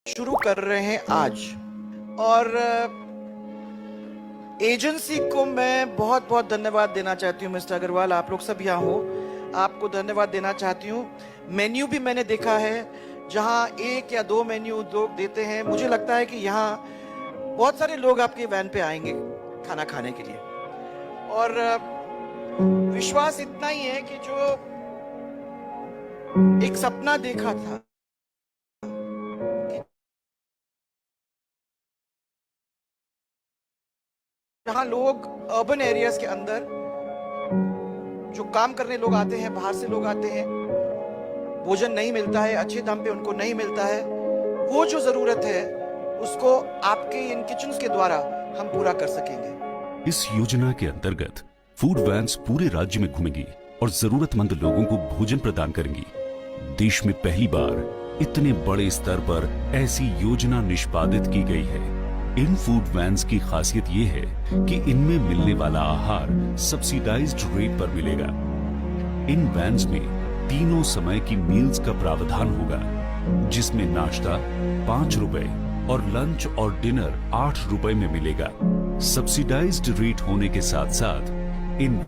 शुरू कर रहे हैं आज। और एजेंसी को मैं बहुत बहुत धन्यवाद देना चाहती हूँ। मिस्टर अग्रवाल, आप लोग सब यहाँ हो, आपको धन्यवाद देना चाहती हूँ। मेन्यू भी मैंने देखा है, जहाँ एक या दो मेन्यू लोग देते हैं। मुझे लगता है कि यहाँ बहुत सारे लोग आपके वैन पे आएंगे खाना खाने के लिए। और विश्वास इतना ही है कि जो एक सपना देखा था कि जहाँ लोग अर्बन एरियाज के अंदर जो काम करने लोग आते हैं, बाहर से लोग आते हैं, भोजन नहीं मिलता है, अच्छे दाम पे उनको नहीं मिलता है, वो जो जरूरत है उसको आपके इन किचन्स के द्वारा हम पूरा कर सकेंगे। इस योजना के अंतर्गत फूड वैन्स पूरे राज्य में घूमेंगी और जरूरतमंद लोगों को भोजन प्रदान करेंगी। देश में पहली बार इतने बड़े स्तर पर ऐसी योजना निष्पादित की गई है। इन फूड वैन्स की खासियत ये है कि इनमें मिलने वाला आहार सब्सिडाइज्ड रेट पर मिलेगा। इन वैन्स में तीनों समय की मील्स का प्रावधान होगा, जिसमें नाश्ता 5 रुपए और लंच और डिनर 8 रुपए में मिलेगा। सब्सिडाइज्ड रेट होने के साथ साथ इन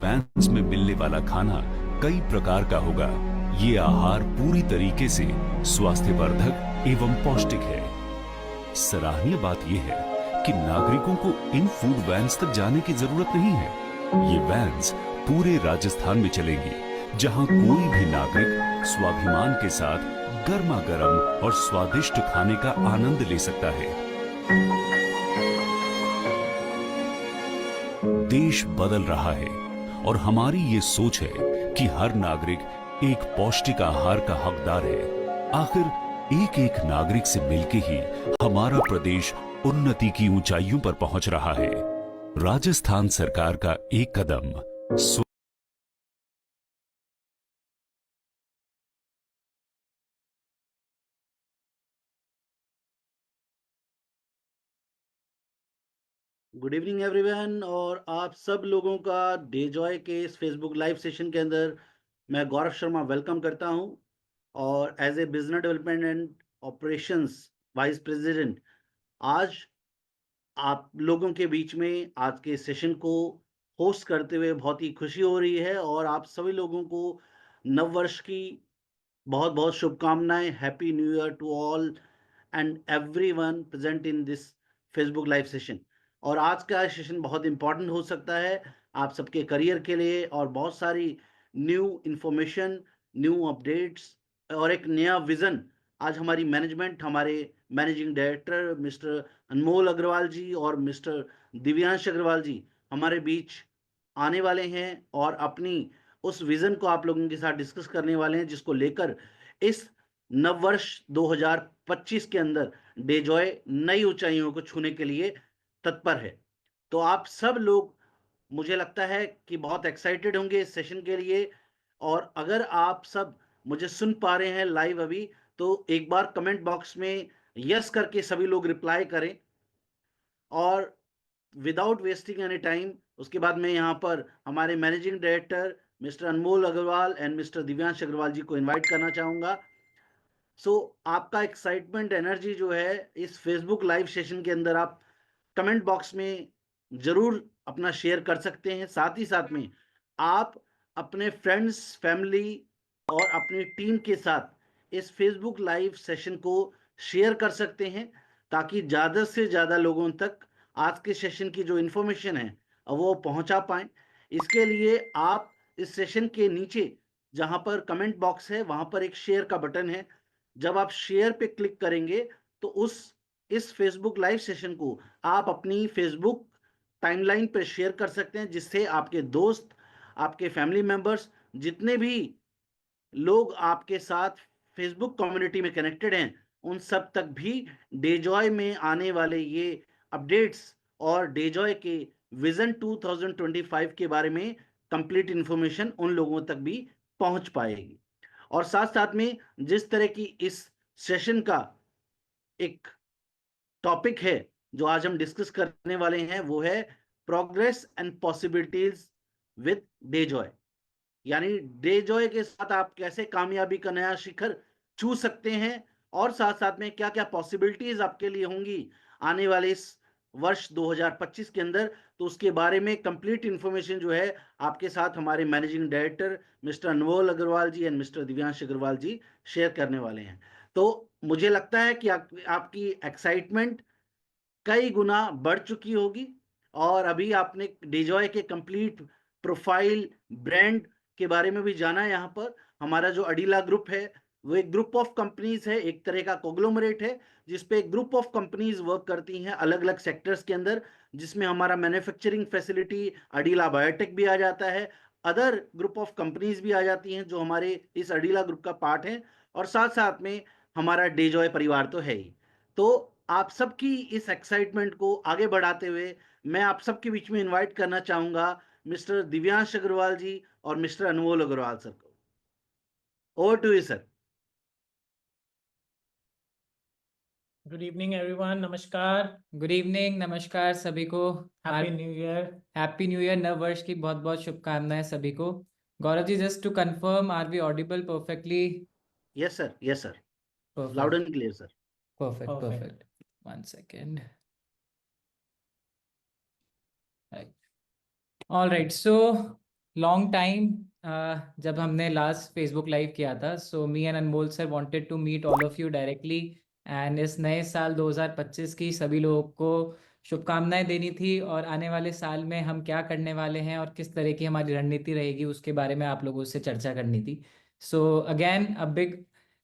वैन्स में मिलने वाला खाना कई प्रकार का होगा। ये आहार पूरी तरीके से स्वास्थ्यवर्धक एवं पौष्टिक है। सराहनीय बात यह है कि नागरिकों को इन फूड वैन्स तक जाने की जरूरत नहीं है। ये वैन्स पूरे राजस्थान में चलेंगी, जहां कोई भी नागरिक स्वाभिमान के साथ गर्मा गर्म और स्वादिष्ट खाने का आनंद ले सकता है। देश बदल रहा है और हमारी ये सोच है कि हर नागरिक एक पौष्टिक आहार का हकदार है। आखिर एक एक नागरिक से मिलके ही हमारा प्रदेश उन्नति की ऊंचाइयों पर पहुंच रहा है। राजस्थान सरकार का एक कदम गुड इवनिंग एवरीवन, और आप सब लोगों का डे जॉय के इस फेसबुक लाइव सेशन के अंदर मैं गौरव शर्मा वेलकम करता हूं। और as a business development and operations vice president, आज आप लोगों के बीच में आज के सेशन को होस्ट करते हुए बहुत ही खुशी हो रही है। और आप सभी लोगों को नव वर्ष की बहुत बहुत शुभकामनाएं। Happy new year to all and everyone present in this Facebook live session. और आज का सेशन बहुत इंपॉर्टेंट हो सकता है आप सबके करियर के लिए, और बहुत सारी न्यू इंफॉर्मेशन, न्यू अपडेट्स और एक नया विजन आज हमारी मैनेजमेंट, हमारे managing director mister Anmol Agarwal ji और मिस्टर दिव्यांश अग्रवाल जी हमारे बीच आने वाले हैं और अपनी उस विजन को आप लोगों के साथ डिस्कस करने वाले हैं, जिसको लेकर इस नववर्ष 2025 के अंदर डेजॉय नई ऊंचाइयों को छूने के लिए तत्पर है। तो आप सब लोग, मुझे लगता है कि बहुत एक्साइटेड होंगे इस सेशन के लिए। और अगर आप सब मुझे सुन पा रहे हैं लाइव अभी, तो एक बार कमेंट बॉक्स में यस करके सभी लोग रिप्लाई करें। और विदाउट वेस्टिंग एनी टाइम, उसके बाद मैं यहाँ पर हमारे managing director mister Anmol Agrawal and mister Divyansh Agarwal ji को इनवाइट करना चाहूँगा। आपका एक्साइटमेंट, एनर्जी जो है इस फेसबुक लाइव सेशन के अंदर आप कमेंट बॉक्स में जरूर अपना शेयर कर सकते हैं। साथ ही साथ में आप अपने फ्रेंड्स, फैमिली और अपनी टीम के साथ इस फेसबुक लाइव सेशन को शेयर कर सकते हैं, ताकि ज़्यादा से ज़्यादा लोगों तक आज के सेशन की जो इन्फॉर्मेशन है वो पहुंचा पाएं। इसके लिए आप इस सेशन के नीचे जहां पर कमेंट बॉक्स है, वहां पर एक शेयर का बटन है। जब आप शेयर पे क्लिक करेंगे तो इस फेसबुक लाइव सेशन को आप अपनी फेसबुक टाइमलाइन पर शेयर कर सकते हैं, जिससे आपके दोस्त, आपके फैमिली मेंबर्स, जितने भी लोग आपके साथ फेसबुक कम्युनिटी में कनेक्टेड हैं, उन सब तक भी डेजॉय में आने वाले ये अपडेट्स और डेजॉय के विजन 2025 के बारे में कंप्लीट इंफॉर्मेशन उन लोगों तक भी पहुंच पाएगी। और साथ साथ में जिस तरह की इस सेशन का एक टॉपिक है जो आज हम डिस्कस करने वाले हैं, वो है progress and possibilities with day Joy. यानी डे जॉय के साथ आप कैसे कामयाबी का नया शिखर चूज सकते हैं, और साथ साथ में क्या क्या पॉसिबिलिटीज आपके लिए होंगी आने वाले इस वर्ष 2025 के अंदर, तो उसके बारे में कंप्लीट इंफॉर्मेशन जो है आपके साथ हमारे managing director mister Anmol Agarwal ji and mister Divyansh Agarwal ji share करने वाले हैं। तो मुझे लगता है कि आपकी एक्साइटमेंट कई गुना बढ़ चुकी होगी, और अभी आपने डिजॉय के कंप्लीट प्रोफाइल ब्रांड के बारे में भी जाना है। यहाँ पर हमारा जो अडीला ग्रुप है वो एक ग्रुप ऑफ कंपनीज है, एक तरह का कोग्लोमरेट है, जिसपे एक ग्रुप ऑफ कंपनीज वर्क करती हैं अलग अलग सेक्टर्स के अंदर, जिसमें हमारा मैन्युफैक्चरिंग फैसिलिटी अडीला बायोटेक भी आ जाता है, अदर ग्रुप ऑफ कंपनीज भी आ जाती हैं जो हमारे इस अडीला ग्रुप का पार्ट है, और साथ साथ में हमारा डेजॉय परिवार तो है ही। तो आप सबकी इस एक्साइटमेंट को आगे बढ़ाते हुए मैं आप सबके बीच में इनवाइट करना चाहूंगा मिस्टर दिव्यांश अग्रवाल जी और मिस्टर अनमोल अग्रवाल सर को। Over to you sir. Good evening everyone, नमस्कार, गुड इवनिंग, नमस्कार सभी को। Happy new year. Happy new year, नव वर्ष की बहुत बहुत शुभकामनाएं सभी को। Gaurav ji, just to confirm, are we audible perfectly? Yes sir, yes sir, loud perfect, and clear sir. Perfect, Perfect. Perfect. One second. All right, so long time जब हमने लास्ट फेसबुक लाइव किया था, so me and Anmol sir wanted to meet all of you directly, and इस नए साल 2025 की सभी लोगों को शुभकामनाएं देनी थी, और आने वाले साल में हम क्या करने वाले हैं और किस तरह की हमारी रणनीति रहेगी उसके बारे में आप लोगों से चर्चा करनी थी। So again a big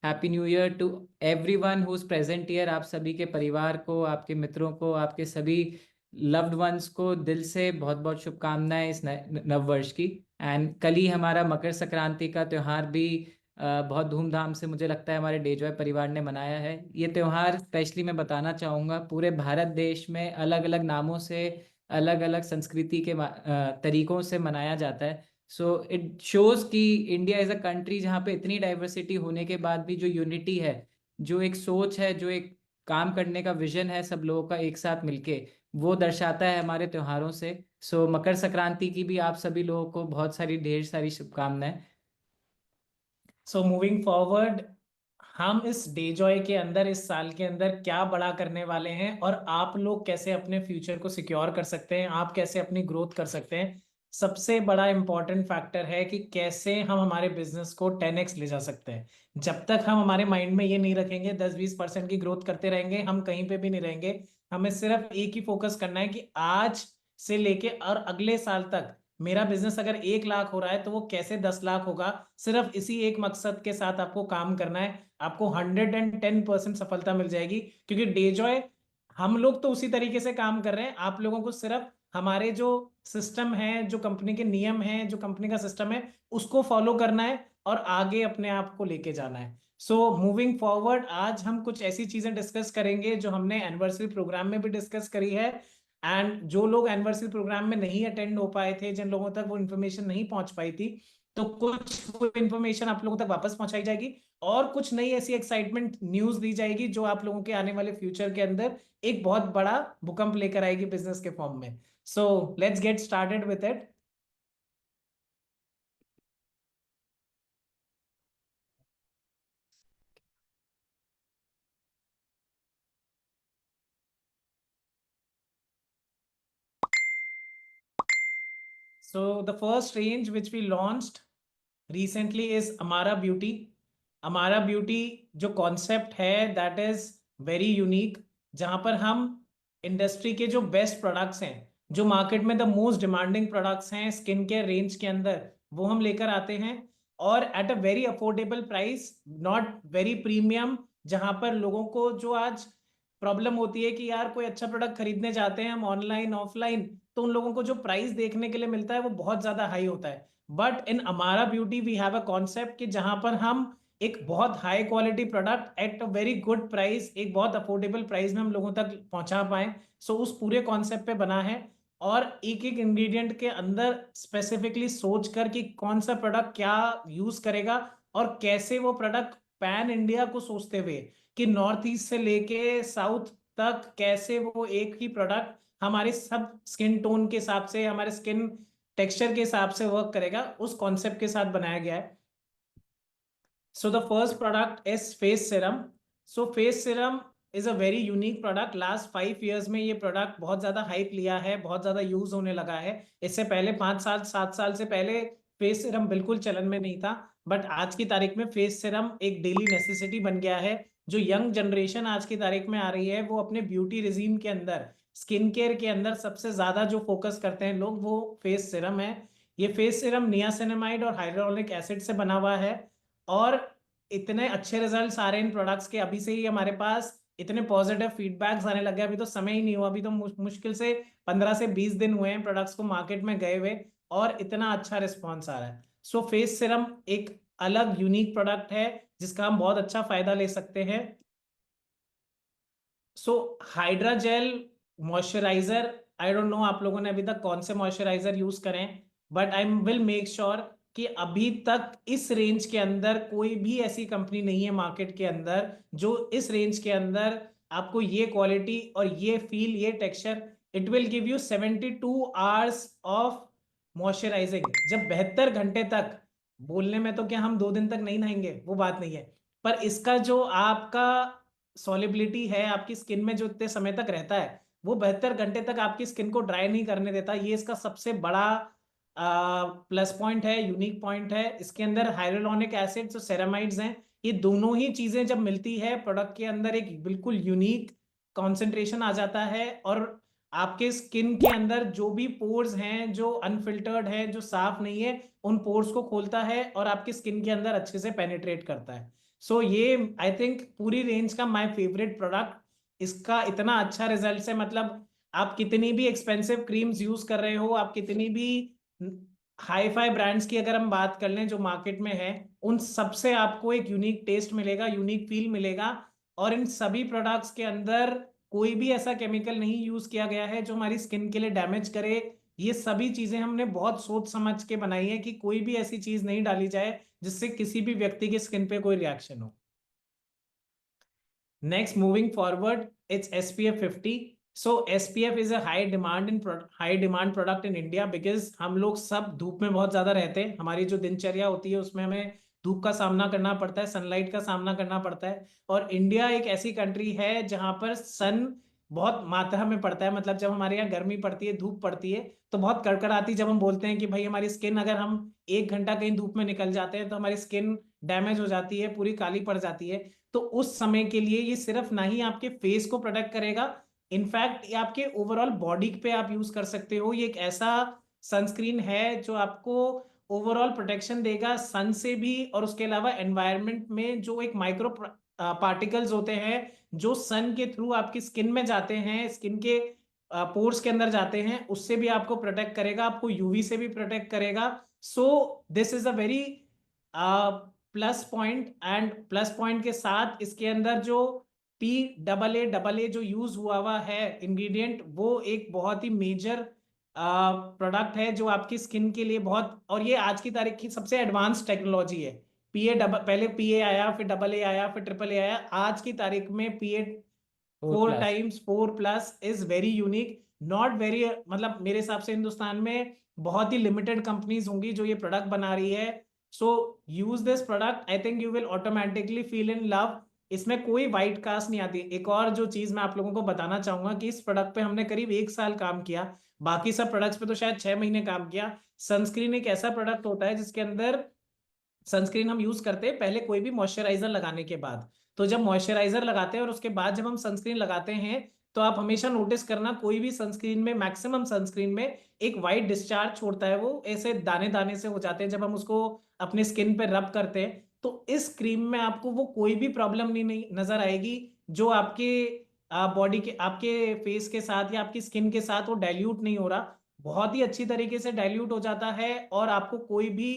happy new year to everyone who is present here. आप सभी के परिवार को, आपके मित्रों को, आपके सभी लव्ड वंस को दिल से बहुत बहुत शुभकामनाएं इस नव वर्ष की। एंड कल ही हमारा मकर संक्रांति का त्यौहार भी बहुत धूमधाम से मुझे लगता है हमारे डेजॉय परिवार ने मनाया है। ये त्यौहार स्पेशली मैं बताना चाहूँगा पूरे भारत देश में अलग अलग नामों से, अलग अलग संस्कृति के तरीकों से मनाया जाता है। सो इट शोज कि इंडिया इज़ अ कंट्री जहाँ पे इतनी डाइवर्सिटी होने के बाद भी जो यूनिटी है, जो एक सोच है, जो एक काम करने का विजन है सब लोगों का एक साथ मिलके, वो दर्शाता है हमारे त्योहारों से। सो मकर संक्रांति की भी आप सभी लोगों को बहुत सारी ढेर सारी शुभकामनाएं। सो मूविंग फॉरवर्ड, हम इस डे जॉय के अंदर इस साल के अंदर क्या बड़ा करने वाले हैं, और आप लोग कैसे अपने फ्यूचर को सिक्योर कर सकते हैं, आप कैसे अपनी ग्रोथ कर सकते हैं। सबसे बड़ा इंपॉर्टेंट फैक्टर है कि कैसे हम हमारे बिजनेस को 10x ले जा सकते हैं। जब तक हम हमारे माइंड में ये नहीं रखेंगे 10-20% की ग्रोथ करते रहेंगे, हम कहीं पे भी नहीं रहेंगे। हमें सिर्फ एक ही फोकस करना है कि आज से लेके और अगले साल तक मेरा बिजनेस अगर 1 लाख हो रहा है तो वो कैसे 10 लाख होगा। सिर्फ इसी एक मकसद के साथ आपको काम करना है, आपको 110% सफलता मिल जाएगी। क्योंकि डेजॉय हम लोग तो उसी तरीके से काम कर रहे हैं, आप लोगों को सिर्फ हमारे जो सिस्टम है, जो कंपनी के नियम है, जो कंपनी का सिस्टम है, उसको फॉलो करना है और आगे अपने आप को लेके जाना है। सो मूविंग फॉरवर्ड, आज हम कुछ ऐसी चीजें डिस्कस करेंगे जो हमने एनिवर्सरी प्रोग्राम में भी डिस्कस करी है, एंड जो लोग एनिवर्सरी प्रोग्राम में नहीं अटेंड हो पाए थे, जिन लोगों तक वो इन्फॉर्मेशन नहीं पहुंच पाई थी, तो कुछ वो इन्फॉर्मेशन आप लोगों तक वापस पहुंचाई जाएगी, और कुछ नई ऐसी एक्साइटमेंट न्यूज दी जाएगी जो आप लोगों के आने वाले फ्यूचर के अंदर एक बहुत बड़ा भूकंप लेकर आएगी बिजनेस के फॉर्म में। So let's get started with it. So the first range which we launched recently is Amara Beauty. Amara Beauty जो कॉन्सेप्ट है that is very unique, जहां पर हम इंडस्ट्री के जो बेस्ट प्रोडक्ट्स हैं, जो मार्केट में द मोस्ट डिमांडिंग प्रोडक्ट्स हैं स्किन केयर रेंज के अंदर, वो हम लेकर आते हैं, और eight a very affordable price, not very premium. जहां पर लोगों को जो आज प्रॉब्लम होती है कि यार कोई अच्छा प्रोडक्ट खरीदने जाते हैं हम ऑनलाइन ऑफलाइन, तो उन लोगों को जो प्राइस देखने के लिए मिलता है वो बहुत ज्यादा हाई होता है। बट इन अमारा beauty we have a concept कि जहां पर हम एक बहुत high quality product at a very good price, एक बहुत अफोर्डेबल प्राइस में हम लोगों तक पहुंचा पाए। सो उस पूरे कॉन्सेप्ट पे बना है, और एक एक इंग्रेडिएंट के अंदर स्पेसिफिकली सोच कर कि कौन सा प्रोडक्ट क्या यूज करेगा, और कैसे वो प्रोडक्ट पैन इंडिया को सोचते हुए कि नॉर्थ ईस्ट से लेके साउथ तक कैसे वो एक ही प्रोडक्ट हमारे सब स्किन टोन के हिसाब से, हमारे स्किन टेक्सचर के हिसाब से वर्क करेगा, उस कॉन्सेप्ट के साथ बनाया गया है। So the first product is face serum. So face serum is a very unique product. Last 5 years में ये प्रोडक्ट बहुत ज्यादा हाइप लिया है, बहुत ज्यादा यूज होने लगा है. इससे पहले 5 साल 7 साल से पहले फेस सीरम बिल्कुल चलन में नहीं था, बट आज की तारीख में फेस सीरम एक डेली नेसेसिटी बन गया है. जो यंग जनरेशन आज की तारीख में आ रही है, वो अपने ब्यूटी रिजीम के अंदर, स्किन केयर के अंदर सबसे ज्यादा जो फोकस करते हैं लोग, वो फेस सीरम है. ये फेस सीरम नियासिनामाइड और हाइड्रोलिक एसिड से बना हुआ है, और इतने अच्छे रिजल्ट्स आ रहे हैं इन प्रोडक्ट्स के. अभी से ही हमारे पास इतने पॉजिटिव फीडबैक्स आने लगे. अभी तो समय ही नहीं हुआ, अभी तो मुश्किल से 15 से 20 दिन हुए हैं प्रोडक्ट्स को मार्केट में गए हुए, और इतना अच्छा रिस्पॉन्स आ रहा है. सो फेस सीरम एक अलग यूनिक प्रोडक्ट है जिसका हम बहुत अच्छा फायदा ले सकते हैं. So hydra gel moisturiser, I don't know आप लोगों ने अभी तक कौन से मॉइस्चराइजर यूज करें, but I will make sure कि अभी तक इस रेंज के अंदर कोई भी ऐसी कंपनी नहीं है मार्केट के अंदर जो इस रेंज के अंदर आपको ये क्वालिटी और ये फील, ये texture, it will give you 72 hours of moisturising. जब 72 घंटे तक, बोलने में तो क्या हम 2 दिन तक नहीं नहाएंगे, वो बात नहीं है, पर इसका जो आपका सॉलिबिलिटी है आपकी स्किन में, जो इतने समय तक रहता है, वो 72 घंटे तक आपकी स्किन को ड्राई नहीं करने देता. ये इसका सबसे बड़ा प्लस पॉइंट है, यूनिक पॉइंट है. इसके अंदर हाइलुरोनिक एसिड और सेरामाइड्स हैं. ये दोनों ही चीजें जब मिलती है प्रोडक्ट के अंदर, एक बिल्कुल यूनिक कॉन्सेंट्रेशन आ जाता है, और आपके स्किन के अंदर जो भी पोर्स हैं, जो अनफिल्टर्ड है, जो साफ नहीं है, उन पोर्स को खोलता है और आपकी स्किन के अंदर अच्छे से पेनिट्रेट करता है. सो ये आई थिंक पूरी रेंज का माय फेवरेट प्रोडक्ट. इसका इतना अच्छा रिजल्ट है, मतलब आप कितनी भी एक्सपेंसिव क्रीम्स यूज कर रहे हो, आप कितनी भी हाई फाई ब्रांड्स की अगर हम बात कर लें जो मार्केट में है, उन सबसे आपको एक यूनिक टेस्ट मिलेगा, यूनिक फील मिलेगा. और इन सभी प्रोडक्ट्स के अंदर कोई भी ऐसा केमिकल नहीं यूज किया गया है जो हमारी स्किन के लिए डैमेज करे. ये सभी चीजें हमने बहुत सोच समझ के बनाई है कि कोई भी ऐसी चीज नहीं डाली जाए जिससे किसी भी व्यक्ति की स्किन पे कोई रिएक्शन हो. Next, moving forward, it's SPF 50. So SPF is a high demand product in India because हम लोग सब धूप में बहुत ज्यादा रहते हैं. हमारी जो दिनचर्या होती है उसमें हमें धूप का सामना करना पड़ता है, सनलाइट का सामना करना पड़ता है. और इंडिया एक ऐसी कंट्री है जहां पर सन बहुत मात्रा में पड़ता है. मतलब जब हमारे यहाँ गर्मी पड़ती है, धूप पड़ती है, तो बहुत कड़कड़ाती. जब हम बोलते हैं कि भाई हमारी स्किन, अगर हम 1 घंटा कहीं धूप में निकल जाते हैं तो हमारी स्किन डैमेज हो जाती है, पूरी काली पड़ जाती है. तो उस समय के लिए ये सिर्फ ना ही आपके फेस को प्रोटेक्ट करेगा, इनफैक्ट ये आपके ओवरऑल बॉडी पे आप यूज कर सकते हो. ये एक ऐसा सनस्क्रीन है जो आपको ओवरऑल प्रोटेक्शन देगा सन से भी, और उसके अलावा एनवायरनमेंट में जो एक माइक्रो पार्टिकल्स होते हैं जो सन के थ्रू आपकी स्किन में जाते हैं, स्किन के पोर्स के अंदर जाते हैं, उससे भी आपको प्रोटेक्ट करेगा, आपको यूवी से भी प्रोटेक्ट करेगा. सो this is a very plus point. And plus point के साथ इसके अंदर जो PAA जो यूज हुआ है इंग्रेडिएंट, वो एक बहुत ही मेजर प्रोडक्ट है जो आपकी स्किन के लिए बहुत, और ये आज की तारीख की सबसे एडवांस टेक्नोलॉजी है. पहले PA आया, फिर AA आया, फिर AAA आया. आज की तारीख में PA 4 times 4+ is very unique. Not very, मतलब मेरे हिसाब से हिंदुस्तान में बहुत ही लिमिटेड कंपनीज होंगी जो ये प्रोडक्ट बना रही है. So use this product, I think you will automatically feel in love. इसमें कोई वाइट कास्ट नहीं आती. एक और जो चीज मैं आप लोगों को बताना चाहूंगा कि इस प्रोडक्ट पे हमने करीब 1 साल काम किया, बाकी सब प्रोडक्ट्स पे तो शायद 6 महीने काम किया. सनस्क्रीन एक ऐसा प्रोडक्ट होता है जिसके अंदर सनस्क्रीन हम यूज करते हैं पहले कोई भी मॉइस्चराइजर लगाने के बाद. तो जब मॉइस्चराइजर लगाते हैं और उसके बाद जब हम सनस्क्रीन लगाते हैं, तो आप हमेशा नोटिस करना कोई भी सनस्क्रीन में, मैक्सिमम सनस्क्रीन में एक वाइट डिस्चार्ज छोड़ता है. वो ऐसे दाने दाने से हो जाते हैं जब हम उसको अपने स्किन पे रब करते हैं. तो इस क्रीम में आपको वो कोई भी प्रॉब्लम नहीं नजर आएगी जो आपके बॉडी के, आपके फेस के साथ या आपकी स्किन के साथ वो डाइल्यूट नहीं हो रहा. बहुत ही अच्छी तरीके से डाइल्यूट हो जाता है, और आपको कोई भी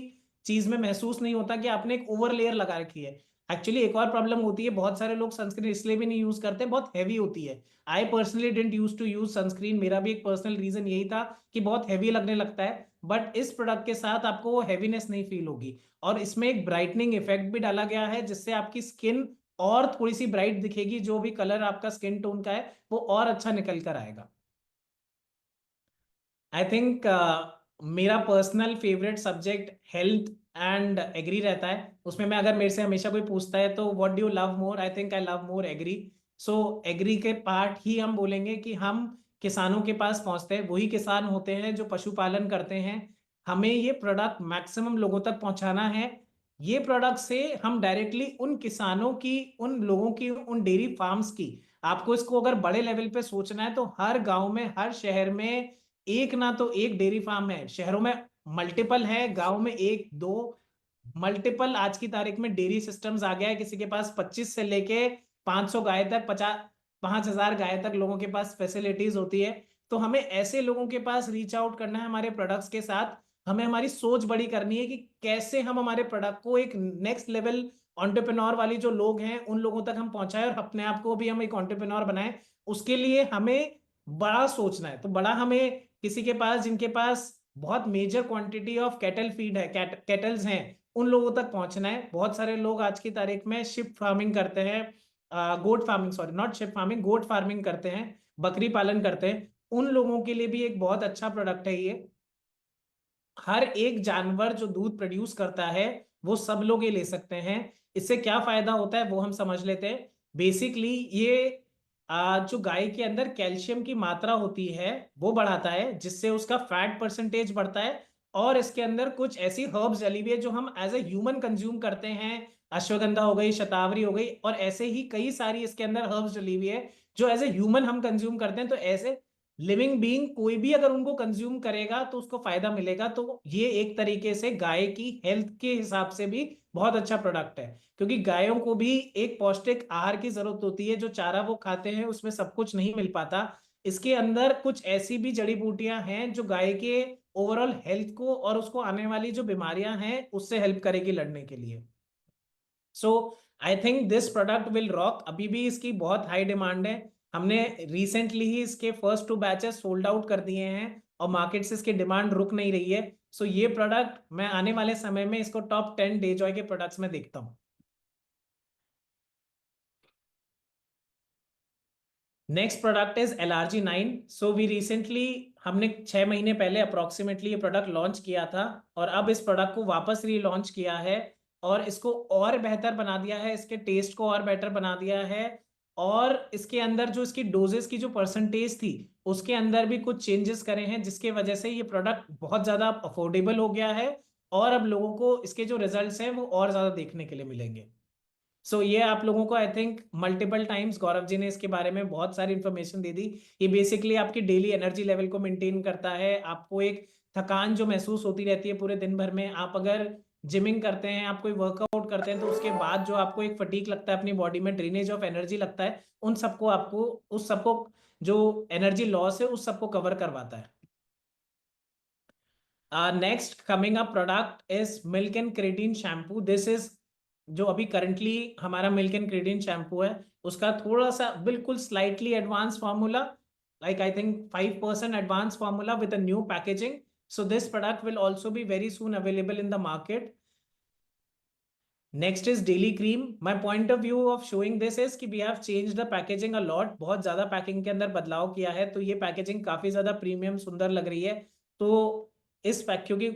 चीज में महसूस नहीं होता कि आपने एक ओवर लेयर लगा रखी है. एक्चुअली एक और प्रॉब्लम होती है, बहुत सारे लोग सनस्क्रीन इसलिए भी नहीं यूज करते, बहुत हैवी होती है. I personally didn't use to use sunscreen. मेरा भी एक पर्सनल रीजन यही था कि बहुत हैवी लगने लगता है, बट इस प्रोडक्ट के साथ आपको वो हैवीनेस नहीं फील होगी. और इसमें एक ब्राइटनिंग इफेक्ट भी डाला गया है जिससे आपकी स्किन और थोड़ी सी ब्राइट दिखेगी. जो भी कलर आपका स्किन टोन का है वो और अच्छा निकल कर आएगा. आई थिंक मेरा personal favourite subject health and agri रहता है। उसमें मैं, अगर मेरे से हमेशा कोई पूछता है तो what do you love more, I think I love more agri. So agri के पार्ट ही हम बोलेंगे कि हम किसानों के पास पहुंचते हैं, वही किसान होते हैं जो पशुपालन करते हैं। हमें ये प्रोडक्ट मैक्सिमम लोगों तक पहुंचाना है। ये प्रोडक्ट से हम डायरेक्टली उन किसानों की, उन लोगों की, उन डेयरी फार्म्स की, आपको इसको अगर बड़े लेवल पे सोचना है तो हर गांव में, हर शहर में एक ना तो एक डेयरी फार्म है। शहरों में मल्टीपल है, गांव में एक दो, मल्टीपल। आज की तारीख में डेयरी सिस्टम्स आ गया है, किसी के पास 25 से लेके 500 गाय तक, 5000 गाय तक लोगों के पास फैसिलिटीज होती है। तो हमें ऐसे लोगों के पास रीच आउट करना है हमारे प्रोडक्ट्स के साथ। हमें हमारी सोच बड़ी करनी है कि कैसे हम हमारे प्रोडक्ट को एक नेक्स्ट लेवल एंटरप्रेन्योर वाली जो लोग हैं उन लोगों तक हम पहुंचाएं, और अपने आप को भी हम एक एंटरप्रेन्योर बनाएं। उसके लिए हमें बड़ा सोचना है। तो बड़ा, हमें किसी के पास, जिनके पास बहुत major quantity of cattle feed है, कैटल्स हैं, उन लोगों तक पहुंचना है। बहुत सारे लोग आज की तारीख में शिप फार्मिंग करते हैं, goat farming, sorry not sheep farming, goat farming करते हैं, बकरी पालन करते हैं। उन लोगों के लिए भी एक बहुत अच्छा प्रोडक्ट है ये। हर एक जानवर जो दूध प्रोड्यूस करता है वो सब लोग ये ले सकते हैं। इससे क्या फायदा होता है वो हम समझ लेते हैं। बेसिकली ये जो गाय के अंदर कैल्शियम की मात्रा होती है वो बढ़ाता है, जिससे उसका फैट परसेंटेज बढ़ता है। और इसके अंदर कुछ ऐसी हर्ब्स डली हुई है जो हम एज ए ह्यूमन कंज्यूम करते हैं। अश्वगंधा हो गई, शतावरी हो गई, और ऐसे ही कई सारी इसके अंदर हर्ब्स डली हुई है जो एज ए ह्यूमन हम कंज्यूम करते हैं। तो ऐसे लिविंग बीइंग कोई भी अगर उनको कंज्यूम करेगा तो उसको फायदा मिलेगा। तो ये एक तरीके से गाय की हेल्थ के हिसाब से भी बहुत अच्छा प्रोडक्ट है, क्योंकि गायों को भी एक पौष्टिक आहार की जरूरत होती है। जो चारा वो खाते हैं उसमें सब कुछ नहीं मिल पाता। इसके अंदर कुछ ऐसी भी जड़ी बूटियां हैं जो गाय के ओवरऑल हेल्थ को और उसको आने वाली जो बीमारियां हैं उससे हेल्प करेगी लड़ने के लिए। So I think this product will rock. अभी भी इसकी बहुत हाई डिमांड है। हमने रिसेंटली ही इसके फर्स्ट 2 बैचेस सोल्ड आउट कर दिए हैं और मार्केट से इसकी डिमांड रुक नहीं रही है। सो ये प्रोडक्ट मैं आने वाले समय में इसको टॉप 10 डेजॉय के प्रोडक्ट्स में देखता हूं। Next product is LRG9। So we recently, हमने 6 महीने पहले अप्रोक्सीमेटली ये प्रोडक्ट लॉन्च किया था, और अब इस प्रोडक्ट को वापस रीलॉन्च किया है और इसको और बेहतर बना दिया है, इसके टेस्ट को और बेटर बना दिया है। और इसके अंदर जो इसकी डोजेस की जो परसेंटेज थी उसके अंदर भी कुछ चेंजेस करे हैं, जिसके वजह से ये प्रोडक्ट बहुत ज्यादा अफोर्डेबल हो गया है। और अब लोगों को इसके जो रिजल्ट्स हैं वो और ज्यादा देखने के लिए मिलेंगे। सो ये आप लोगों को I think multiple times Gaurav ji ने इसके बारे में बहुत सारी इंफॉर्मेशन दे दी। ये बेसिकली आपकी डेली एनर्जी लेवल को मेंटेन करता है। आपको एक थकान जो महसूस होती रहती है पूरे दिन भर में, आप अगर जिमिंग करते हैं, आप कोई वर्कआउट करते हैं, तो उसके बाद जो आपको एक फटीक लगता है अपनी बॉडी में, ड्रेनेज ऑफ एनर्जी लगता है, उन सबको आपको, उस सबको जो एनर्जी लॉस है उस सबको कवर करवाता है। Next coming up product is milk and creatine shampoo. This is जो अभी करंटली हमारा मिल्क एंड क्रेटीन शैम्पू है उसका थोड़ा सा बिल्कुल slightly advance formula, like I think 5% advanced formula with a new packaging. So this product will also be very soon available in the market. Next is daily cream. My point of view of showing this is कि we have changed the packaging a lot. बहुत ज्यादा packing के अंदर बदलाव किया है, तो ये पैकेजिंग काफी ज्यादा प्रीमियम सुंदर लग रही है। तो इस पैक, क्योंकि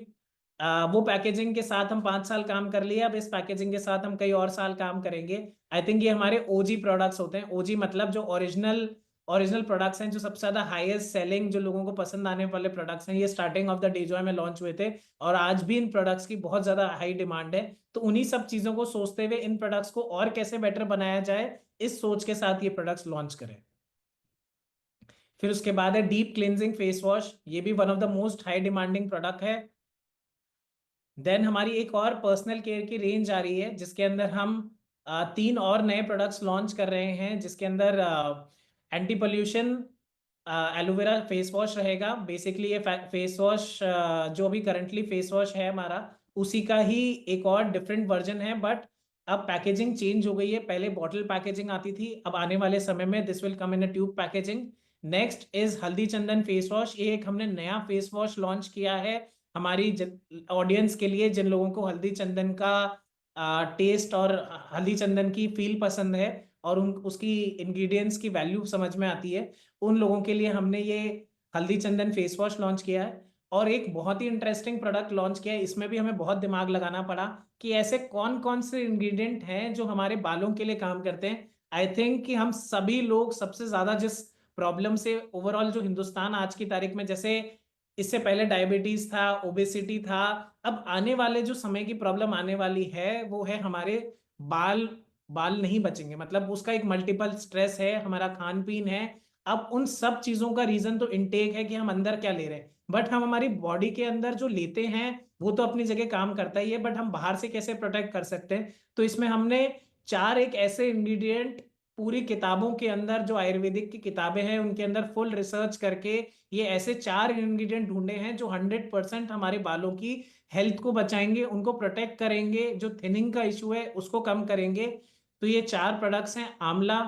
वो पैकेजिंग के साथ हम 5 साल काम कर लिए, अब इस पैकेजिंग के साथ हम कई और साल काम करेंगे। आई थिंक ये हमारे ओजी प्रोडक्ट्स होते हैं। ओजी मतलब जो ओरिजिनल प्रोडक्ट्स हैं, जो सबसे ज्यादा हाईएस्ट सेलिंग, जो लोगों को पसंद आने वाले प्रोडक्ट्स हैं। ये स्टार्टिंग ऑफ द डेजॉय में लॉन्च हुए थे और आज भी इन प्रोडक्ट्स की बहुत ज्यादा हाई डिमांड है। तो उन्हीं सब चीजों को सोचते हुए इन प्रोडक्ट्स को और कैसे बेटर बनाया जाए, इस सोच के साथ ये प्रोडक्ट्स लॉन्च करें। फिर उसके बाद है डीप क्लींजिंग फेस वॉश। ये भी one of the most high demanding product है। देन हमारी एक और पर्सनल केयर की रेंज आ रही है, जिसके अंदर हम 3 और नए प्रोडक्ट्स लॉन्च कर रहे हैं, जिसके अंदर anti pollution aloe vera face wash रहेगा। बेसिकली ये फेस वॉश जो भी करंटली फेस वॉश है हमारा, उसी का ही एक और डिफरेंट वर्जन है, बट अब पैकेजिंग चेंज हो गई है। पहले बॉटल पैकेजिंग आती थी, अब आने वाले समय में this will come in a tube packaging. Next is हल्दी चंदन फेस वॉश। ये एक हमने नया फेस वॉश लॉन्च किया है हमारी ऑडियंस के लिए, जिन लोगों को हल्दी चंदन का टेस्ट और हल्दी चंदन की फील पसंद है और उसकी इंग्रेडिएंट्स की वैल्यू समझ में आती है, उन लोगों के लिए हमने ये हल्दी चंदन फेस वॉश लॉन्च किया है। और एक बहुत ही इंटरेस्टिंग प्रोडक्ट लॉन्च किया है। इसमें भी हमें बहुत दिमाग लगाना पड़ा कि ऐसे कौन कौन से इंग्रेडिएंट हैं जो हमारे बालों के लिए काम करते हैं। आई थिंक कि हम सभी लोग सबसे ज्यादा जिस प्रॉब्लम से ओवरऑल जो हिंदुस्तान आज की तारीख में, जैसे इससे पहले डायबिटीज था, ओबेसिटी था, अब आने वाले जो समय की प्रॉब्लम आने वाली है वो है हमारे बाल बाल नहीं बचेंगे। मतलब उसका एक मल्टीपल स्ट्रेस है, हमारा खान पीन है। अब उन सब चीजों का रीजन तो इनटेक है कि हम अंदर क्या ले रहे हैं, बट हम हमारी बॉडी के अंदर जो लेते हैं वो तो अपनी जगह काम करता ही है, बट हम बाहर से कैसे प्रोटेक्ट कर सकते हैं। तो इसमें हमने 4 एक ऐसे इंग्रेडिएंट पूरी किताबों के अंदर, जो आयुर्वेदिक की किताबें हैं उनके अंदर फुल रिसर्च करके ये ऐसे 4 इंग्रेडिएंट ढूंढे हैं जो 100% हमारे बालों की हेल्थ को बचाएंगे, उनको प्रोटेक्ट करेंगे, जो थिनिंग का इशू है उसको कम करेंगे। तो ये 4 प्रोडक्ट्स हैं, आंवला,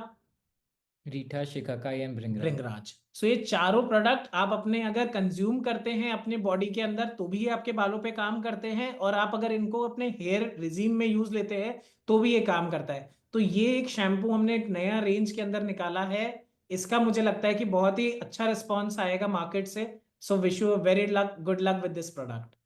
रीठा, शिकाकाई एंड भृंगराज। भृंगराज। सो ये चारों प्रोडक्ट आप अपने अगर कंज्यूम करते हैं अपने बॉडी के अंदर तो भी ये आपके बालों पे काम करते हैं, और आप अगर इनको अपने हेयर रिजीम में यूज लेते हैं तो भी ये काम करता है। तो ये एक शैम्पू हमने एक नया रेंज के अंदर निकाला है। इसका मुझे लगता है कि बहुत ही अच्छा रिस्पॉन्स आएगा मार्केट से। So wish you very luck, good luck with this product.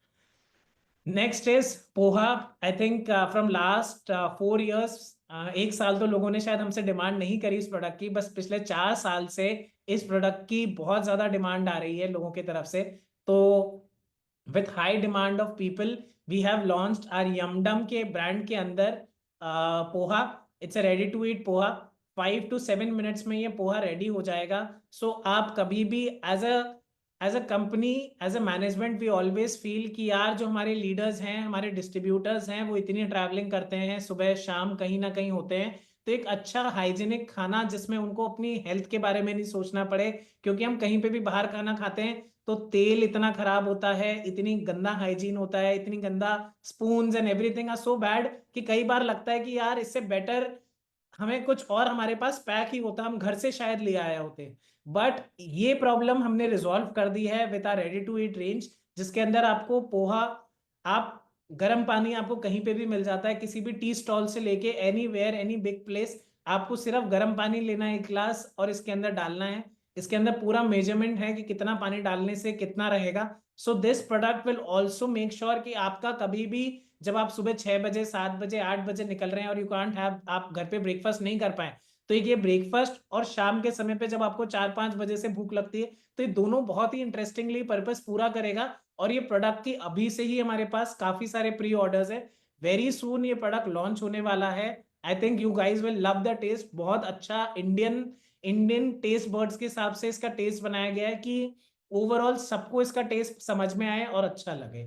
Next is poha. I think from last 4 years, 1 साल तो लोगों ने शायद हमसे डिमांड नहीं करी इस प्रोडक्ट की, बस पिछले 4 साल से इस प्रोडक्ट की बहुत ज्यादा डिमांड आ रही है लोगों की तरफ से। तो with high demand of people we have launched our Yumdum के ब्रांड के अंदर poha. It's a ready to eat poha. 5 to 7 minutes में ये पोहा रेडी हो जाएगा। सो आप कभी भी as a company, as a management, we always feel कि यार जो हमारे लीडर्स हैं, हमारे डिस्ट्रीब्यूटर्स हैं, वो इतनी ट्रैवलिंग करते हैं, सुबह शाम कहीं ना कहीं होते हैं, तो एक अच्छा हाइजीनिक खाना जिसमें उनको अपनी हेल्थ के बारे में नहीं सोचना पड़े, क्योंकि हम कहीं पे भी बाहर खाना खाते हैं तो तेल इतना खराब होता है, इतनी गंदा हाइजीन होता है, इतनी गंदा spoons and everything are so bad कि कई बार लगता है कि यार इससे बेटर हमें कुछ और हमारे पास पैक ही होता, हम घर से शायद ले आए होते। बट ये प्रॉब्लम हमने रिजॉल्व कर दी है with our ready to eat range, जिसके अंदर आपको पोहा, आप गर्म पानी आपको कहीं पे भी मिल जाता है, किसी भी टी स्टॉल से लेके anywhere any big place, आपको सिर्फ गर्म पानी लेना है 1 ग्लास और इसके अंदर डालना है। इसके अंदर पूरा मेजरमेंट है कि कितना पानी डालने से कितना रहेगा। So this product will also make sure कि आपका कभी भी जब आप सुबह 6 बजे 7 बजे 8 बजे निकल रहे हैं और यू कांट हैव, आप घर पे ब्रेकफास्ट नहीं कर पाए, तो ये ब्रेकफास्ट और शाम के समय पे जब आपको 4-5 बजे से भूख लगती है, तो ये दोनों बहुत ही इंटरेस्टिंगली पर्पस पूरा करेगा। और ये प्रोडक्ट की अभी से ही हमारे पास काफी सारे प्री ऑर्डर्स है। वेरी सून ये प्रोडक्ट लॉन्च होने वाला है। I think you guys will love the taste. बहुत अच्छा इंडियन टेस्ट बर्ड्स के हिसाब से इसका टेस्ट बनाया गया है कि ओवरऑल सबको इसका टेस्ट समझ में आए और अच्छा लगे।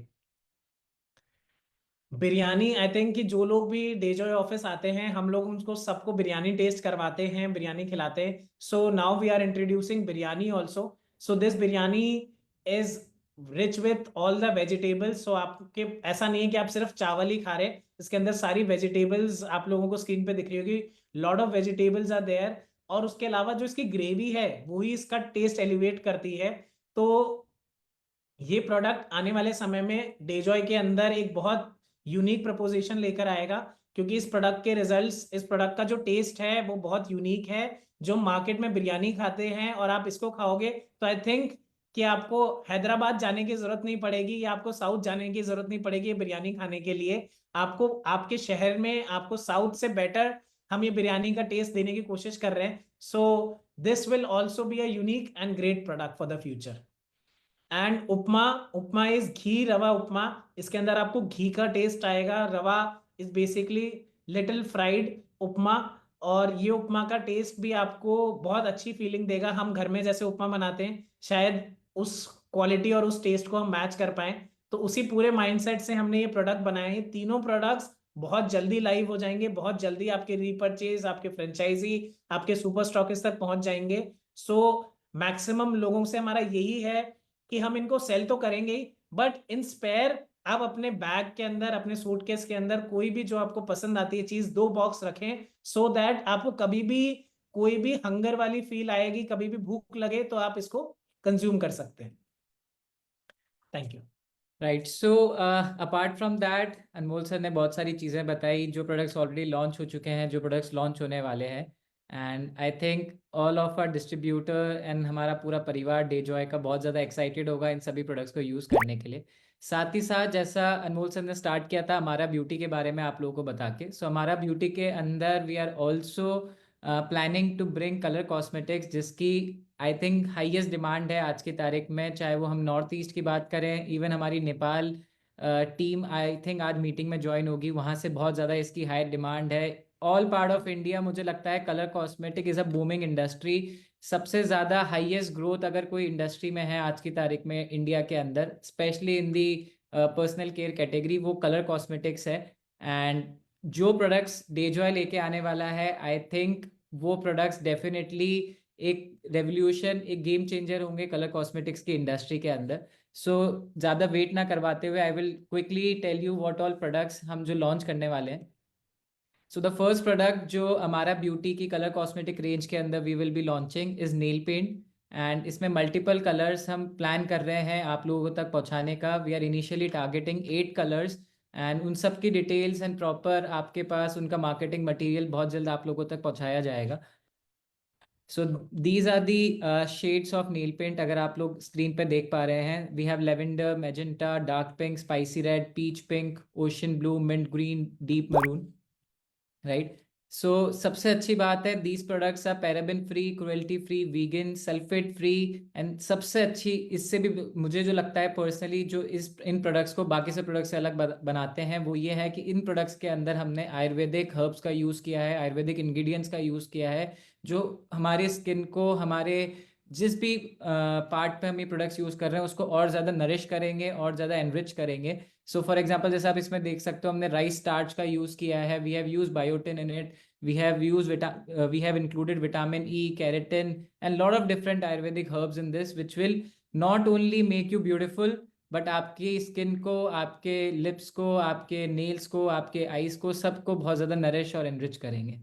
बिरयानी, आई थिंक कि जो लोग भी डेजॉय ऑफिस आते हैं हम लोग उनको सबको बिरयानी टेस्ट करवाते हैं, बिरयानी खिलाते हैं। So now we are introducing biryani also. So this biryani is rich with all the vegetables. सो आपके ऐसा नहीं है कि आप सिर्फ चावल ही खा रहे हैं, इसके अंदर सारी वेजिटेबल्स आप लोगों को स्क्रीन पे दिख रही होगी, lot of vegetables are there. और उसके अलावा जो इसकी ग्रेवी है वो ही इसका टेस्ट एलिवेट करती है। तो ये प्रोडक्ट आने वाले समय में डेजॉय के अंदर एक बहुत यूनिक प्रपोजिशन लेकर आएगा, क्योंकि इस प्रोडक्ट के रिजल्ट्स, इस प्रोडक्ट का जो टेस्ट है वो बहुत यूनिक है। जो मार्केट में बिरयानी खाते हैं और आप इसको खाओगे तो आई थिंक कि आपको हैदराबाद जाने की जरूरत नहीं पड़ेगी या आपको साउथ जाने की जरूरत नहीं पड़ेगी ये बिरयानी खाने के लिए। आपको आपके शहर में आपको साउथ से बेटर हम ये बिरयानी का टेस्ट देने की कोशिश कर रहे हैं। So this will also be a unique and great product for the future. And upma, upma is ghee rava upma. इसके अंदर आपको घी का टेस्ट आएगा। रवा इज बेसिकली लिटिल फ्राइड उपमा, और ये उपमा का टेस्ट भी आपको बहुत अच्छी फीलिंग देगा। हम घर में जैसे उपमा बनाते हैं शायद उस क्वालिटी और उस टेस्ट को हम मैच कर पाए, तो उसी पूरे माइंडसेट से हमने ये प्रोडक्ट बनाए हैं। तीनों प्रोडक्ट्स बहुत जल्दी लाइव हो जाएंगे, बहुत जल्दी आपके रीपर्चेज, आपके फ्रेंचाइजी, आपके सुपर स्टॉकिस्ट तक पहुंच जाएंगे। सो मैक्सिमम लोगों से हमारा यही है कि हम इनको सेल तो करेंगे ही, बट इन स्पेयर आप अपने बैग के अंदर, अपने सूटकेस के अंदर कोई भी जो आपको पसंद आती है चीज 2 बॉक्स रखें, सो दैट आपको कभी भी कोई भी हंगर वाली फील आएगी, कभी भी भूख लगे तो आप इसको कंज्यूम कर सकते हैं। Thank you. Right, so apart from that Anmol sir ने बहुत सारी चीज़ें बताई, जो प्रोडक्ट्स ऑलरेडी लॉन्च हो चुके हैं, जो प्रोडक्ट्स लॉन्च होने वाले हैं। And I think all of our distributor and हमारा पूरा परिवार डेजॉय का बहुत ज़्यादा एक्साइटेड होगा इन सभी प्रोडक्ट्स को यूज़ करने के लिए। साथ ही साथ जैसा अनमोल सर ने स्टार्ट किया था हमारा ब्यूटी के बारे में आप लोगों को बता के, सो हमारा ब्यूटी के अंदर we are also planning to bring colour cosmetics, जिसकी आई थिंक हाईएस्ट डिमांड है आज की तारीख में। चाहे वो हम नॉर्थ ईस्ट की बात करें, इवन हमारी नेपाल टीम आई थिंक आज मीटिंग में ज्वाइन होगी, वहाँ से बहुत ज़्यादा इसकी हाई डिमांड है। ऑल पार्ट ऑफ इंडिया मुझे लगता है colour cosmetic is a booming industry. सबसे ज़्यादा हाईएस्ट ग्रोथ अगर कोई इंडस्ट्री में है आज की तारीख में इंडिया के अंदर, specially in the personal care category, वो कलर कॉस्मेटिक्स है। एंड जो प्रोडक्ट्स डेजॉय लेके आने वाला है, आई थिंक वो प्रोडक्ट्स डेफिनेटली एक रेवोल्यूशन, एक गेम चेंजर होंगे कलर कॉस्मेटिक्स की इंडस्ट्री के अंदर। सो ज़्यादा वेट ना करवाते हुए I will quickly tell you what all products हम जो लॉन्च करने वाले हैं। सो द फर्स्ट प्रोडक्ट जो हमारा ब्यूटी की कलर कॉस्मेटिक रेंज के अंदर we will be launching is nail paint. And इसमें मल्टीपल कलर्स हम प्लान कर रहे हैं आप लोगों तक पहुंचाने का। We are initially targeting 8 colours and उन सब की डिटेल्स एंड प्रॉपर आपके पास उनका मार्केटिंग मटेरियल बहुत जल्द आप लोगों तक पहुंचाया जाएगा। So these are the shades of nail paint, अगर आप लोग स्क्रीन पे देख पा रहे हैं। We have lavender, magenta, dark pink, spicy red, peach pink, ocean blue, mint green, deep maroon, right. So सबसे अच्छी बात है these products are paraben free, cruelty free, vegan, sulphate free. And सबसे अच्छी इससे भी मुझे जो लगता है पर्सनली जो इन प्रोडक्ट्स को बाकी से प्रोडक्ट्स से अलग बनाते हैं वो ये है कि इन प्रोडक्ट्स के अंदर हमने आयुर्वेदिक हर्ब्स का यूज़ किया है, आयुर्वेदिक इंग्रेडिएंट्स का यूज़ किया है, जो हमारे स्किन को हमारे जिस भी पार्ट पे हम ये प्रोडक्ट्स यूज़ कर रहे हैं उसको और ज़्यादा नरिश करेंगे और ज़्यादा एनरिच करेंगे। सो फॉर एग्जांपल जैसे आप इसमें देख सकते हो हमने राइस स्टार्च का यूज़ किया है, we have use biotin in it, we have included vitamin E, keratin and lot of different ayurvedic herbs in this which will not only make you beautiful but आपकी skin को, आपके lips को, आपके nails को, आपके eyes को, सबको बहुत ज़्यादा नरिश और एनरिच करेंगे।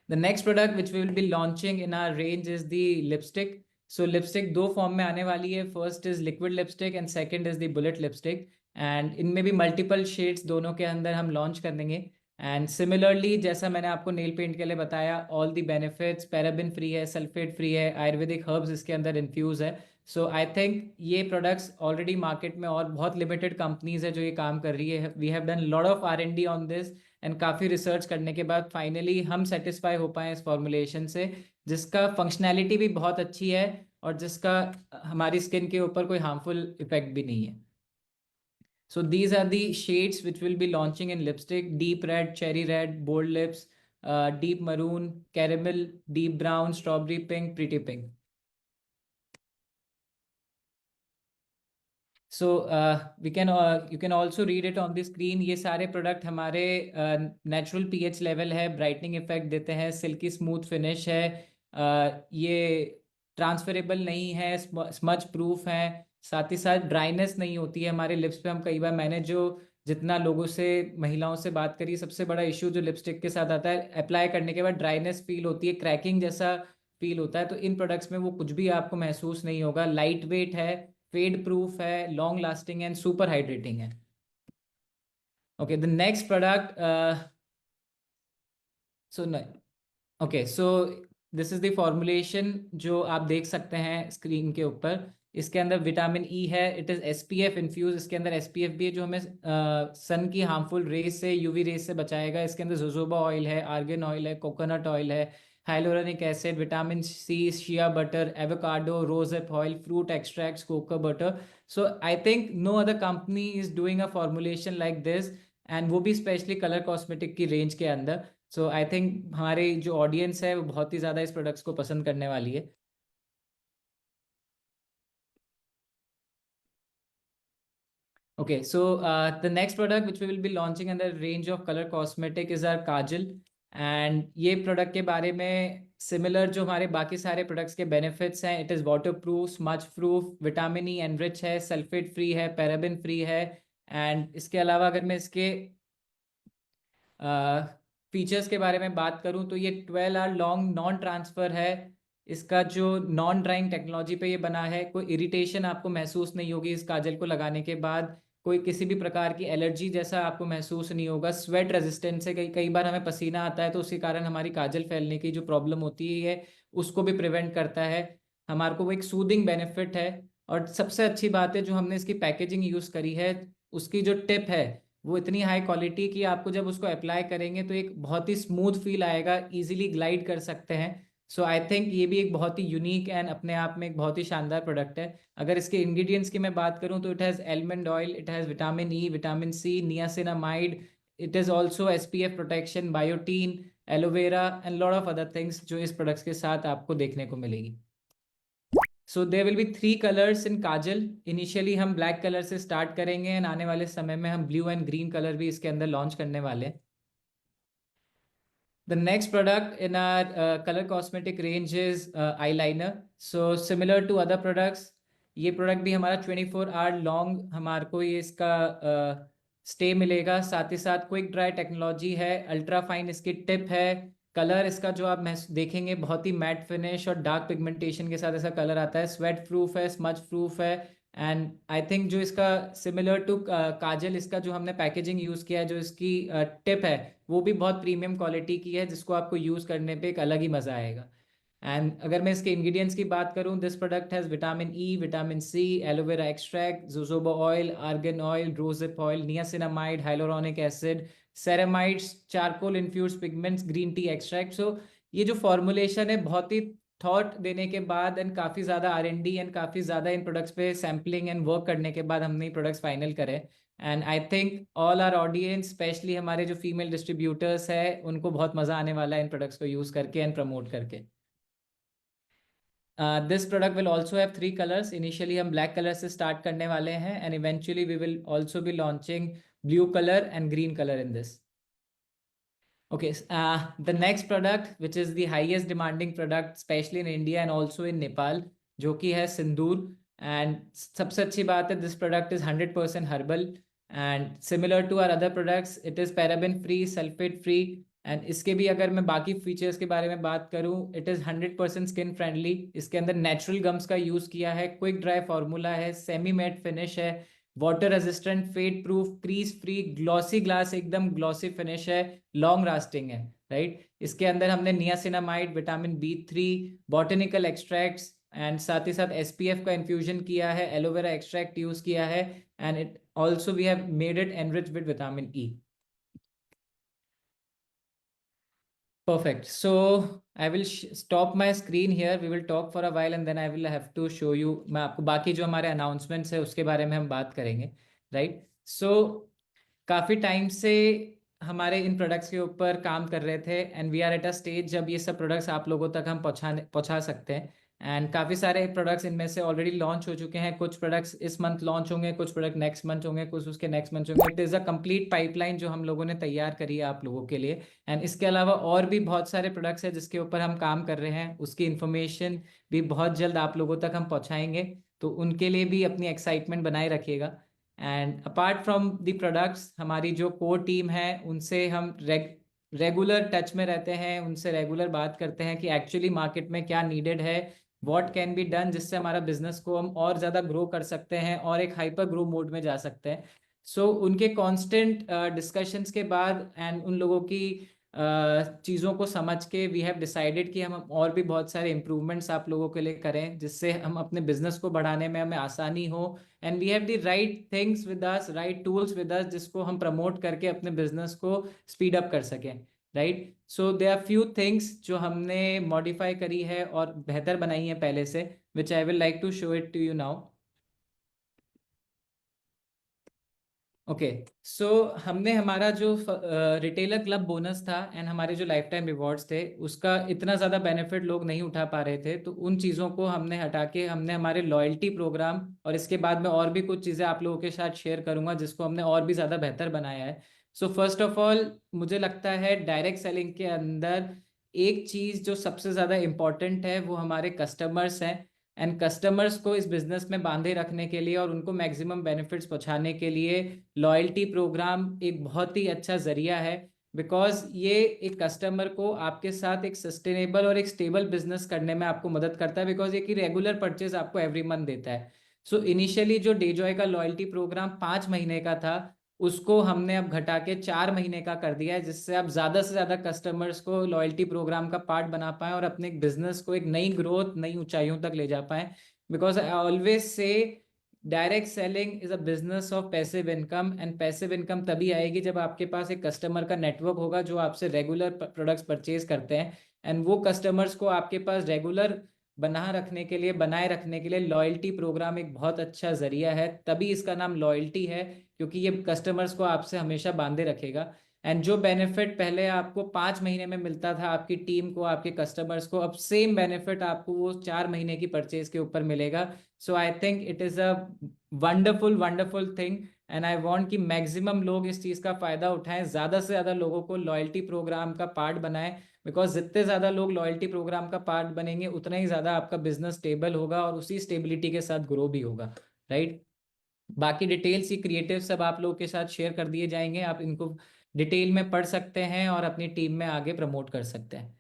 The next product which we will be launching in our range is the lipstick. So lipstick दो फॉर्म में आने वाली है, first is liquid lipstick and second is the bullet lipstick. And इनमें भी मल्टीपल शेड्स दोनों के अंदर हम लॉन्च कर देंगे। एंड सिमिलरली जैसा मैंने आपको नेल पेंट के लिए बताया, all the benefits, paraben free है, सल्फेट फ्री है, आयुर्वेदिक हर्ब्स इसके अंदर इन्फ्यूज है। सो आई थिंक ये प्रोडक्ट्स ऑलरेडी मार्केट में और बहुत लिमिटेड कंपनीज है जो ये काम कर रही है। We have done lot of R&D on this and काफ़ी रिसर्च करने के बाद फाइनली हम सेटिस्फाई हो पाए इस फॉर्मुलेशन से, जिसका फंक्शनैलिटी भी बहुत अच्छी है और जिसका हमारी स्किन के ऊपर कोई हार्मफुल इफेक्ट भी नहीं है। So these are the shades which will be launching in lipstick: deep red, cherry red, bold lips, deep maroon, caramel, deep brown, strawberry pink, pretty pink. So you can also read it on the screen. ये सारे product हमारे natural pH level है, brightening effect देते हैं, silkie smooth finish है, ये transferable नहीं है, स्मज प्रूफ है, साथ ही साथ ड्राइनेस नहीं होती है हमारे लिप्स पे। हम कई बार, मैंने जो जितना लोगों से, महिलाओं से बात करी, सबसे बड़ा इशू जो लिपस्टिक के साथ आता है, अप्लाई करने के बाद ड्राइनेस फील होती है, क्रैकिंग जैसा फील होता है। तो इन प्रोडक्ट्स में वो कुछ भी आपको महसूस नहीं होगा। लाइट वेट है, फेड प्रूफ है, long lasting and super hydrating है। Okay, the next product, so this is the formulation जो आप देख सकते हैं स्क्रीन के ऊपर। इसके अंदर विटामिन ई है, इट इज़ SPF इन्फ्यूज। इसके अंदर SPF भी है जो हमें सन की हार्मफुल रेस से, UV रेस से बचाएगा। इसके अंदर जोजोबा ऑयल है, आर्गन ऑयल है, कोकोनट ऑयल है, hyaluronic acid, vitamin C, shea butter, avocado, rosehip oil, fruit extracts, cocoa butter. So I think no other company is doing a formulation like this, and वो भी specially colour cosmetic की range के अंदर। सो I think हमारी जो audience है वो बहुत ही ज़्यादा इस प्रोडक्ट्स को पसंद करने वाली है। Okay, so the next product which we will be launching under the range of color cosmetic is our Kajal, and ये प्रोडक्ट के बारे में सिमिलर जो हमारे बाकी सारे प्रोडक्ट्स के बेनिफिट्स हैं, it is water proof, smudge proof, vitamin E enrich है, सल्फेट फ्री है, पैराबिन फ्री है। एंड इसके अलावा अगर मैं इसके फीचर्स के बारे में बात करूं तो ये 12 आवर लॉन्ग नॉन ट्रांसफ़र है। इसका जो नॉन ड्राइंग टेक्नोलॉजी पे ये बना है, कोई इरिटेशन आपको महसूस नहीं होगी इस काजल को लगाने के बाद, कोई किसी भी प्रकार की एलर्जी जैसा आपको महसूस नहीं होगा। स्वेट रेजिस्टेंस है, कई कई बार हमें पसीना आता है तो उसके कारण हमारी काजल फैलने की जो प्रॉब्लम होती है उसको भी प्रिवेंट करता है। हमारे को वो एक सूदिंग बेनिफिट है। और सबसे अच्छी बात है जो हमने इसकी पैकेजिंग यूज़ करी है, उसकी जो टिप है वो इतनी हाई क्वालिटी की आपको जब उसको अप्लाई करेंगे तो एक बहुत ही स्मूथ फील आएगा, इजीली ग्लाइड कर सकते हैं। सो आई थिंक ये भी एक बहुत ही यूनिक एंड अपने आप में एक बहुत ही शानदार प्रोडक्ट है। अगर इसके इंग्रेडिएंट्स की मैं बात करूं तो it has almond oil, it has vitamin E, vitamin C, niacinamide, it is also SPF protection, biotin, aloe vera and lot of other things जो इस प्रोडक्ट्स के साथ आपको देखने को मिलेगी। So there will be 3 colours in kajal. Initially हम black colour से स्टार्ट करेंगे एंड आने वाले समय में हम ब्लू एंड ग्रीन कलर भी इसके अंदर लॉन्च करने वाले हैं। The next product in our color cosmetic range is eyeliner. So similar to other products, ये प्रोडक्ट भी हमारा 24 आवर लॉन्ग हमारे को ये इसका स्टे मिलेगा। साथ ही साथ क्विक ड्राई टेक्नोलॉजी है, अल्ट्रा फाइन इसकी टिप है। कलर इसका जो आप देखेंगे बहुत ही मैट फिनिश और डार्क पिगमेंटेशन के साथ ऐसा कलर आता है। स्वेट प्रूफ है, स्मज प्रूफ है एंड आई थिंक जो इसका सिमिलर टू काजल इसका जो हमने पैकेजिंग यूज़ किया है, जो इसकी टिप है वो भी बहुत प्रीमियम क्वालिटी की है जिसको आपको यूज़ करने पे एक अलग ही मज़ा आएगा। एंड अगर मैं इसके इंग्रेडिएंट्स की बात करूं, this product has vitamin E, vitamin C, aloe vera extract, jojoba oil, argan oil, rosehip oil, niacinamide, hyaluronic acid, ceramides, charcoal infused pigments, green tea extract. So ये जो फॉर्मुलेशन है बहुत ही थॉट देने के बाद एंड काफ़ी ज़्यादा R&D एंड काफ़ी ज़्यादा इन प्रोडक्ट्स पे सैम्पलिंग एंड वर्क करने के बाद हमने ये प्रोडक्ट्स फाइनल करे। And I think all our audience, specially हमारे जो फीमेल डिस्ट्रीब्यूटर्स है, उनको बहुत मज़ा आने वाला है इन प्रोडक्ट्स को यूज़ करके एंड प्रमोट करके। This product will also have 3 colours. Initially हम ब्लैक कलर से स्टार्ट करने वाले हैं and eventually we will also be launching blue colour and green colour in this. Okay, the next product, which is the highest demanding product, especially in India and also in Nepal, जो कि है सिंदूर। And सबसे अच्छी बात है, this product is 100% herbal and similar to our other products, it is paraben free, sulphate free. And इसके भी अगर मैं बाकी फीचर्स के बारे में बात करूं, इट इज़ 100% स्किन फ्रेंडली। इसके अंदर नेचुरल गम्स का यूज़ किया है, क्विक ड्राई फार्मूला है, सेमी मैट फिनिश है, water resistant, fade proof, crease free, glossy glass, एकदम ग्लॉसी फिनिश है, लॉन्ग लास्टिंग है, राइट। इसके अंदर हमने niacinamide, vitamin B3, botanical extracts and साथ ही साथ SPF का इन्फ्यूजन किया है, एलोवेरा एक्सट्रैक्ट यूज किया है and it also we have made it enrich with vitamin E. Perfect. So I will stop my screen here. We will talk for a while and then I will have to show you. मैं आपको बाकी जो हमारे announcements है उसके बारे में हम बात करेंगे, राइट। सो काफ़ी टाइम से हमारे इन प्रोडक्ट्स के ऊपर काम कर रहे थे and we are at a stage जब ये सब प्रोडक्ट्स आप लोगों तक हम पहुंचा सकते हैं। एंड काफ़ी सारे प्रोडक्ट्स इनमें से ऑलरेडी लॉन्च हो चुके हैं। कुछ प्रोडक्ट्स इस मंथ लॉन्च होंगे, कुछ प्रोडक्ट नेक्स्ट मंथ होंगे, कुछ उसके नेक्स्ट मंथ होंगे। It is a complete pipeline जो हम लोगों ने तैयार करी है आप लोगों के लिए। एंड इसके अलावा और भी बहुत सारे प्रोडक्ट्स हैं जिसके ऊपर हम काम कर रहे हैं, उसकी इन्फॉर्मेशन भी बहुत जल्द आप लोगों तक हम पहुँचाएंगे, तो उनके लिए भी अपनी एक्साइटमेंट बनाए रखिएगा। And apart from the products, हमारी जो कोर टीम है उनसे हम रेगुलर टच में रहते हैं, उनसे रेगुलर बात करते हैं कि एक्चुअली मार्केट में क्या नीडेड है, व्हाट कैन बी डन, जिससे हमारा बिजनेस को हम और ज़्यादा ग्रो कर सकते हैं और एक हाइपर ग्रो मोड में जा सकते हैं। सो उनके कांस्टेंट डिस्कशंस के बाद एंड उन लोगों की चीज़ों को समझ के वी हैव डिसाइडेड कि हम और भी बहुत सारे इम्प्रूवमेंट्स आप लोगों के लिए करें जिससे हम अपने बिजनेस को बढ़ाने में हमें आसानी हो। And we have the right things with us, right tools with us, जिसको हम प्रमोट करके अपने बिजनेस को स्पीड अप कर सकें, right. So there are few things जो हमने मॉडिफाई करी है और बेहतर बनाई है पहले से, which I will like to show it to you now. Okay, so हमने हमारा जो रिटेलर क्लब बोनस था एंड हमारे जो लाइफ टाइम रिवॉर्ड्स थे उसका इतना ज़्यादा बेनिफिट लोग नहीं उठा पा रहे थे, तो उन चीज़ों को हमने हटा के हमने हमारे लॉयल्टी प्रोग्राम, और इसके बाद में और भी कुछ चीज़ें आप लोगों के साथ शेयर करूंगा जिसको हमने और भी ज़्यादा बेहतर बनाया है। सो फर्स्ट ऑफ ऑल मुझे लगता है डायरेक्ट सेलिंग के अंदर एक चीज़ जो सबसे ज़्यादा इम्पॉर्टेंट है वो हमारे कस्टमर्स हैं। एंड कस्टमर्स को इस बिजनेस में बांधे रखने के लिए और उनको मैक्सिमम बेनिफिट्स पहुंचाने के लिए लॉयल्टी प्रोग्राम एक बहुत ही अच्छा जरिया है, बिकॉज ये एक कस्टमर को आपके साथ एक सस्टेनेबल और एक स्टेबल बिजनेस करने में आपको मदद करता है, बिकॉज एक रेगुलर परचेज आपको एवरी मंथ देता है। सो इनिशियली जो डेजॉय का लॉयल्टी प्रोग्राम 5 महीने का था, उसको हमने अब घटा के 4 महीने का कर दिया है, जिससे आप ज़्यादा से ज़्यादा कस्टमर्स को लॉयल्टी प्रोग्राम का पार्ट बना पाएँ और अपने बिजनेस को एक नई ग्रोथ, नई ऊंचाइयों तक ले जा पाएँ। Because I always say direct selling is a business of passive income, and passive income तभी आएगी जब आपके पास एक कस्टमर का नेटवर्क होगा जो आपसे रेगुलर प्रोडक्ट्स परचेज करते हैं, एंड वो कस्टमर्स को आपके पास रेगुलर बनाए रखने के लिए लॉयल्टी प्रोग्राम एक बहुत अच्छा जरिया है। तभी इसका नाम लॉयल्टी है, क्योंकि ये कस्टमर्स को आपसे हमेशा बांधे रखेगा। एंड जो बेनिफिट पहले आपको 5 महीने में मिलता था आपकी टीम को, आपके कस्टमर्स को, अब सेम बेनिफिट आपको वो 4 महीने की परचेज के ऊपर मिलेगा। So I think it is a wonderful thing, and I want कि मैक्सिमम लोग इस चीज़ का फ़ायदा उठाएं, ज़्यादा से ज़्यादा लोगों को लॉयल्टी प्रोग्राम का पार्ट बनाएं। बिकॉज जितने ज़्यादा लोग लॉयल्टी प्रोग्राम का पार्ट बनेंगे, उतना ही ज़्यादा आपका बिजनेस स्टेबल होगा और उसी स्टेबिलिटी के साथ ग्रो भी होगा, राइट। बाकी डिटेल्स, ये क्रिएटिव सब आप लोगों के साथ शेयर कर दिए जाएंगे, आप इनको डिटेल में पढ़ सकते हैं और अपनी टीम में आगे प्रमोट कर सकते हैं।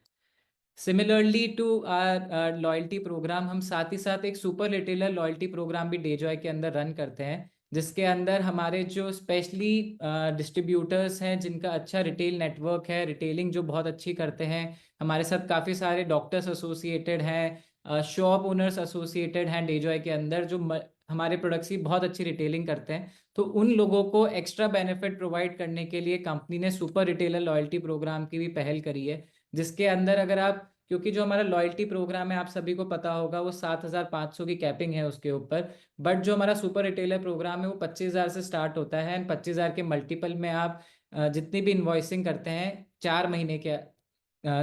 Similarly to our loyalty program, हम साथ ही साथ एक सुपर रिटेलर लॉयल्टी प्रोग्राम भी डेजॉय के अंदर रन करते हैं, जिसके अंदर हमारे जो स्पेशली डिस्ट्रीब्यूटर्स हैं जिनका अच्छा रिटेल नेटवर्क है, रिटेलिंग जो बहुत अच्छी करते हैं, हमारे साथ काफ़ी सारे डॉक्टर्स एसोसिएटेड हैं, शॉप ओनर्स एसोसिएटेड हैं डेजॉय के अंदर, जो हमारे प्रोडक्ट्स की बहुत अच्छी रिटेलिंग करते हैं। तो उन लोगों को एक्स्ट्रा बेनिफिट प्रोवाइड करने के लिए कंपनी ने सुपर रिटेलर लॉयल्टी प्रोग्राम की भी पहल करी है, जिसके अंदर अगर आप, क्योंकि जो हमारा लॉयल्टी प्रोग्राम है आप सभी को पता होगा वो 7,500 की कैपिंग है उसके ऊपर, बट जो हमारा सुपर रिटेलर प्रोग्राम है वो 25,000 से स्टार्ट होता है, एंड 25,000 के मल्टीपल में आप जितनी भी इन्वॉइसिंग करते हैं 4 महीने के,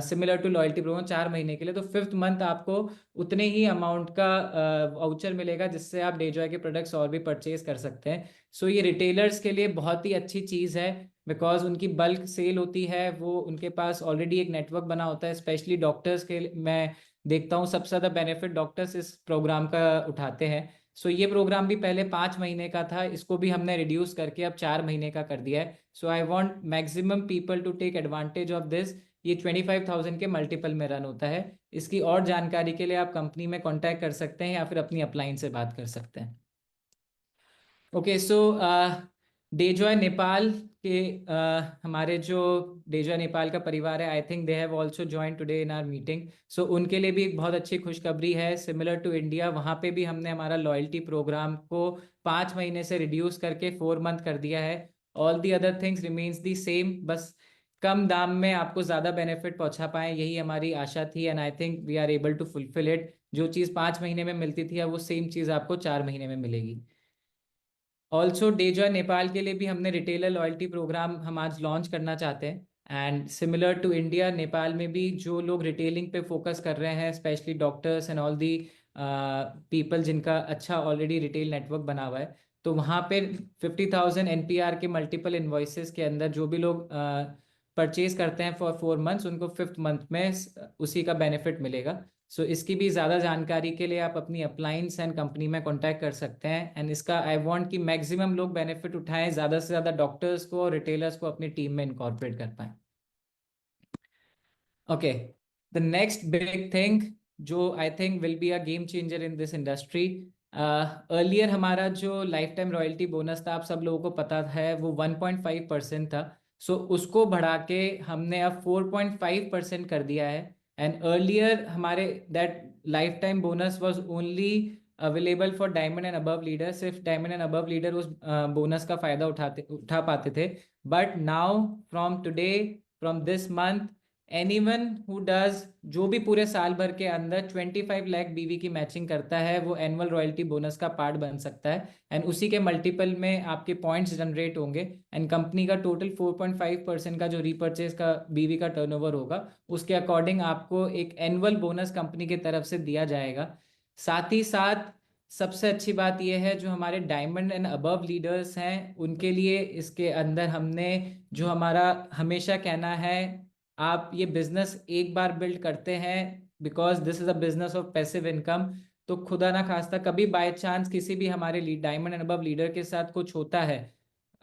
सिमिलर टू लॉयल्टी प्रोग्राम 4 महीने के लिए, तो 5th मंथ आपको उतने ही अमाउंट का वाउचर मिलेगा, जिससे आप डेजॉय के प्रोडक्ट्स और भी परचेज कर सकते हैं। सो ये रिटेलर्स के लिए बहुत ही अच्छी चीज़ है, बिकॉज उनकी बल्क सेल होती है, वो उनके पास ऑलरेडी एक नेटवर्क बना होता है। स्पेशली डॉक्टर्स के मैं देखता हूँ सबसे ज़्यादा बेनिफिट डॉक्टर्स इस प्रोग्राम का उठाते हैं। सो ये प्रोग्राम भी पहले 5 महीने का था, इसको भी हमने रिड्यूस करके अब 4 महीने का कर दिया है। So I want maximum people to take advantage of this. ये 25,000 के मल्टीपल में रन होता है। इसकी और जानकारी के लिए आप कंपनी में कॉन्टैक्ट कर सकते हैं या फिर अपनी अपलाइन से बात कर सकते हैं। ओके, सो डेजॉय नेपाल के हमारे जो डेजॉय नेपाल का परिवार है, I think they have also join today in our meeting. So उनके लिए भी एक बहुत अच्छी खुशखबरी है। सिमिलर टू इंडिया, वहाँ पे भी हमने हमारा लॉयल्टी प्रोग्राम को 5 महीने से रिड्यूस करके 4 मंथ कर दिया है। All the other things remains the same, बस कम दाम में आपको ज़्यादा बेनिफिट पहुंचा पाएँ, यही हमारी आशा थी, and I think we are able to fulfil it. जो चीज़ 5 महीने में मिलती थी, अब वो सेम चीज़ आपको 4 महीने में मिलेगी। ऑल्सो डेजॉय नेपाल के लिए भी हमने रिटेलर लॉयल्टी प्रोग्राम हम आज लॉन्च करना चाहते हैं, and similar to India, Nepal में भी जो लोग रिटेलिंग पे फोकस कर रहे हैं, specially doctors and all the people जिनका अच्छा ऑलरेडी रिटेल नेटवर्क बना हुआ है, तो वहाँ पे 50,000 NPR के मल्टीपल इन्वॉइसेस के अंदर जो भी लोग परचेज करते हैं फॉर 4 मंथ्स, उनको 5th मंथ में उसी का बेनिफिट मिलेगा। सो इसकी भी ज़्यादा जानकारी के लिए आप अपनी अप्लायंस एंड कंपनी में कांटेक्ट कर सकते हैं, एंड इसका आई वांट कि मैक्सिमम लोग बेनिफिट उठाएं, ज़्यादा से ज़्यादा डॉक्टर्स को और रिटेलर्स को अपनी टीम में इनकॉर्पोरेट कर पाएं। Okay, the next big thing जो I think will be a game changer in this industry, earlier हमारा जो लाइफ टाइम रॉयल्टी बोनस था, आप सब लोगों को पता है, वो 1.5% था। सो उसको बढ़ा के हमने अब 4.5% कर दिया है। एंड अर्लियर हमारे that life time bonus was only available for diamond and above leader, सिर्फ डायमंड एंड अबव लीडर उस बोनस का फायदा उठा पाते थे। But now from today, from this month, anyone who does, जो भी पूरे साल भर के अंदर 25 लाख BV की मैचिंग करता है, वो एनुअल रॉयल्टी बोनस का पार्ट बन सकता है, एंड उसी के मल्टीपल में आपके पॉइंट्स जनरेट होंगे, एंड कंपनी का टोटल 4.5% का जो रीपर्चेज का BV का टर्नओवर होगा, उसके अकॉर्डिंग आपको एक एनुअल बोनस कंपनी की तरफ से दिया जाएगा। साथ ही साथ सबसे अच्छी बात यह है, जो हमारे डायमंड एंड अबव लीडर्स हैं, उनके लिए इसके अंदर हमने जो हमारा हमेशा कहना है, आप ये बिजनेस एक बार बिल्ड करते हैं, because this is a business of passive income, तो खुदा ना खास्ता कभी बाय चांस किसी भी हमारे डायमंड एंड अबव लीडर के साथ कुछ होता है,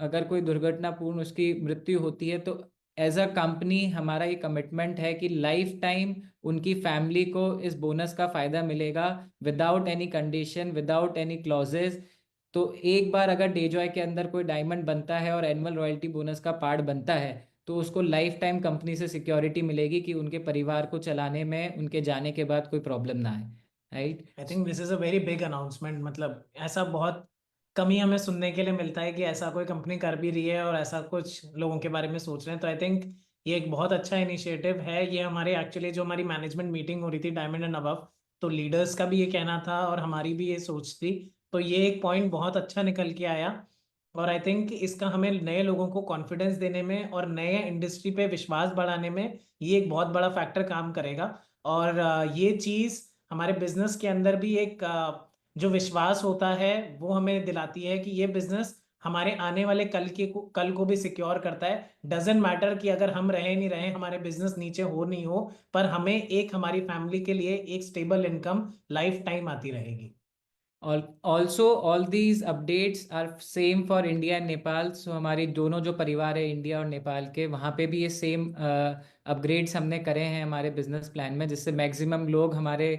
अगर कोई दुर्घटनापूर्ण उसकी मृत्यु होती है, तो एज अ कंपनी हमारा ये कमिटमेंट है कि लाइफ टाइम उनकी फैमिली को इस बोनस का फ़ायदा मिलेगा, without any condition, without any clauses. तो एक बार अगर डेजॉय के अंदर कोई डायमंड बनता है और एनुअल रॉयल्टी बोनस का पार्ट बनता है, तो उसको लाइफ टाइम कंपनी से सिक्योरिटी मिलेगी कि उनके परिवार को चलाने में उनके जाने के बाद कोई प्रॉब्लम ना आए, right. I think this is a very big announcement. मतलब ऐसा बहुत कम ही हमें सुनने के लिए मिलता है कि ऐसा कोई कंपनी कर भी रही है और ऐसा कुछ लोगों के बारे में सोच रहे हैं। तो आई थिंक ये एक बहुत अच्छा इनिशिएटिव है। ये हमारे एक्चुअली जो हमारी मैनेजमेंट मीटिंग हो रही थी डायमंड एंड अबव, तो लीडर्स का भी ये कहना था और हमारी भी ये सोच थी। तो ये एक पॉइंट बहुत अच्छा निकल के आया और आई थिंक इसका हमें नए लोगों को कॉन्फिडेंस देने में और नए इंडस्ट्री पे विश्वास बढ़ाने में ये एक बहुत बड़ा फैक्टर काम करेगा। और ये चीज़ हमारे बिजनेस के अंदर भी एक जो विश्वास होता है वो हमें दिलाती है कि ये बिजनेस हमारे आने वाले कल को भी सिक्योर करता है। डजेंट मैटर कि अगर हम रहे नहीं रहे, हमारे बिजनेस नीचे हो नहीं हो, पर हमें एक हमारी फैमिली के लिए एक स्टेबल इनकम लाइफ टाइम आती रहेगी। Also all these updates are same for India and Nepal. So हमारी दोनों जो परिवार है इंडिया और नेपाल के, वहाँ पे भी ये सेम अपग्रेड्स हमने करे हैं हमारे बिजनेस प्लान में, जिससे मैक्सिमम लोग हमारे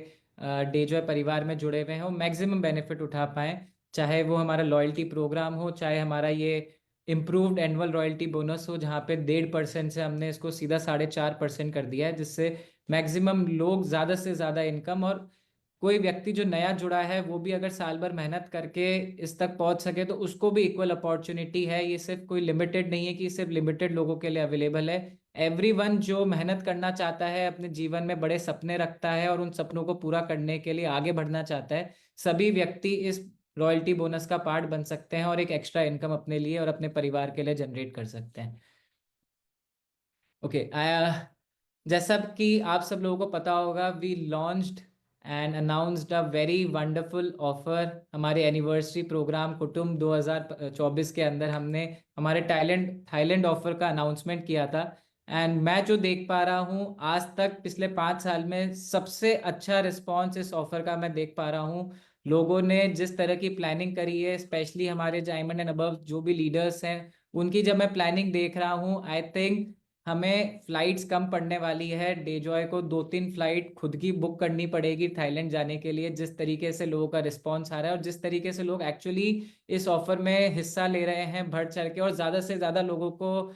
डेजॉय परिवार में जुड़े हुए हैं वो मैक्सिमम बेनिफिट उठा पाएँ। चाहे वो हमारा लॉयल्टी प्रोग्राम हो, चाहे हमारा ये इम्प्रूव्ड एनुअल रॉयल्टी बोनस हो, जहाँ पे 1.5% से हमने इसको सीधा 4.5% कर दिया है, जिससे मैक्सिमम लोग ज़्यादा से ज़्यादा इनकम, और कोई व्यक्ति जो नया जुड़ा है वो भी अगर साल भर मेहनत करके इस तक पहुंच सके तो उसको भी इक्वल अपॉर्चुनिटी है। ये सिर्फ कोई लिमिटेड नहीं है कि सिर्फ लिमिटेड लोगों के लिए अवेलेबल है। एवरीवन जो मेहनत करना चाहता है, अपने जीवन में बड़े सपने रखता है और उन सपनों को पूरा करने के लिए आगे बढ़ना चाहता है, सभी व्यक्ति इस रॉयल्टी बोनस का पार्ट बन सकते हैं और एक एक्स्ट्रा इनकम अपने लिए और अपने परिवार के लिए जनरेट कर सकते हैं। ओके, जैसा कि आप सब लोगों को पता होगा, we launched and announced a very wonderful offer. हमारे एनिवर्सरी प्रोग्राम कुटुंब 2024 के अंदर हमने हमारे थाईलैंड ऑफर का अनाउंसमेंट किया था। एंड मैं जो देख पा रहा हूँ आज तक पिछले 5 साल में सबसे अच्छा रिस्पॉन्स इस ऑफर का मैं देख पा रहा हूँ। लोगों ने जिस तरह की प्लानिंग करी है, स्पेशली हमारे डायमंड एंड अबव जो भी लीडर्स हैं, उनकी जब मैं प्लानिंग देख रहा हूँ, आई थिंक हमें फ्लाइट्स कम पड़ने वाली है। डेजॉय को 2-3 फ्लाइट खुद की बुक करनी पड़ेगी थाईलैंड जाने के लिए, जिस तरीके से लोगों का रिस्पांस आ रहा है और जिस तरीके से लोग एक्चुअली इस ऑफर में हिस्सा ले रहे हैं बढ़ चढ़ के, और ज़्यादा से ज़्यादा लोगों को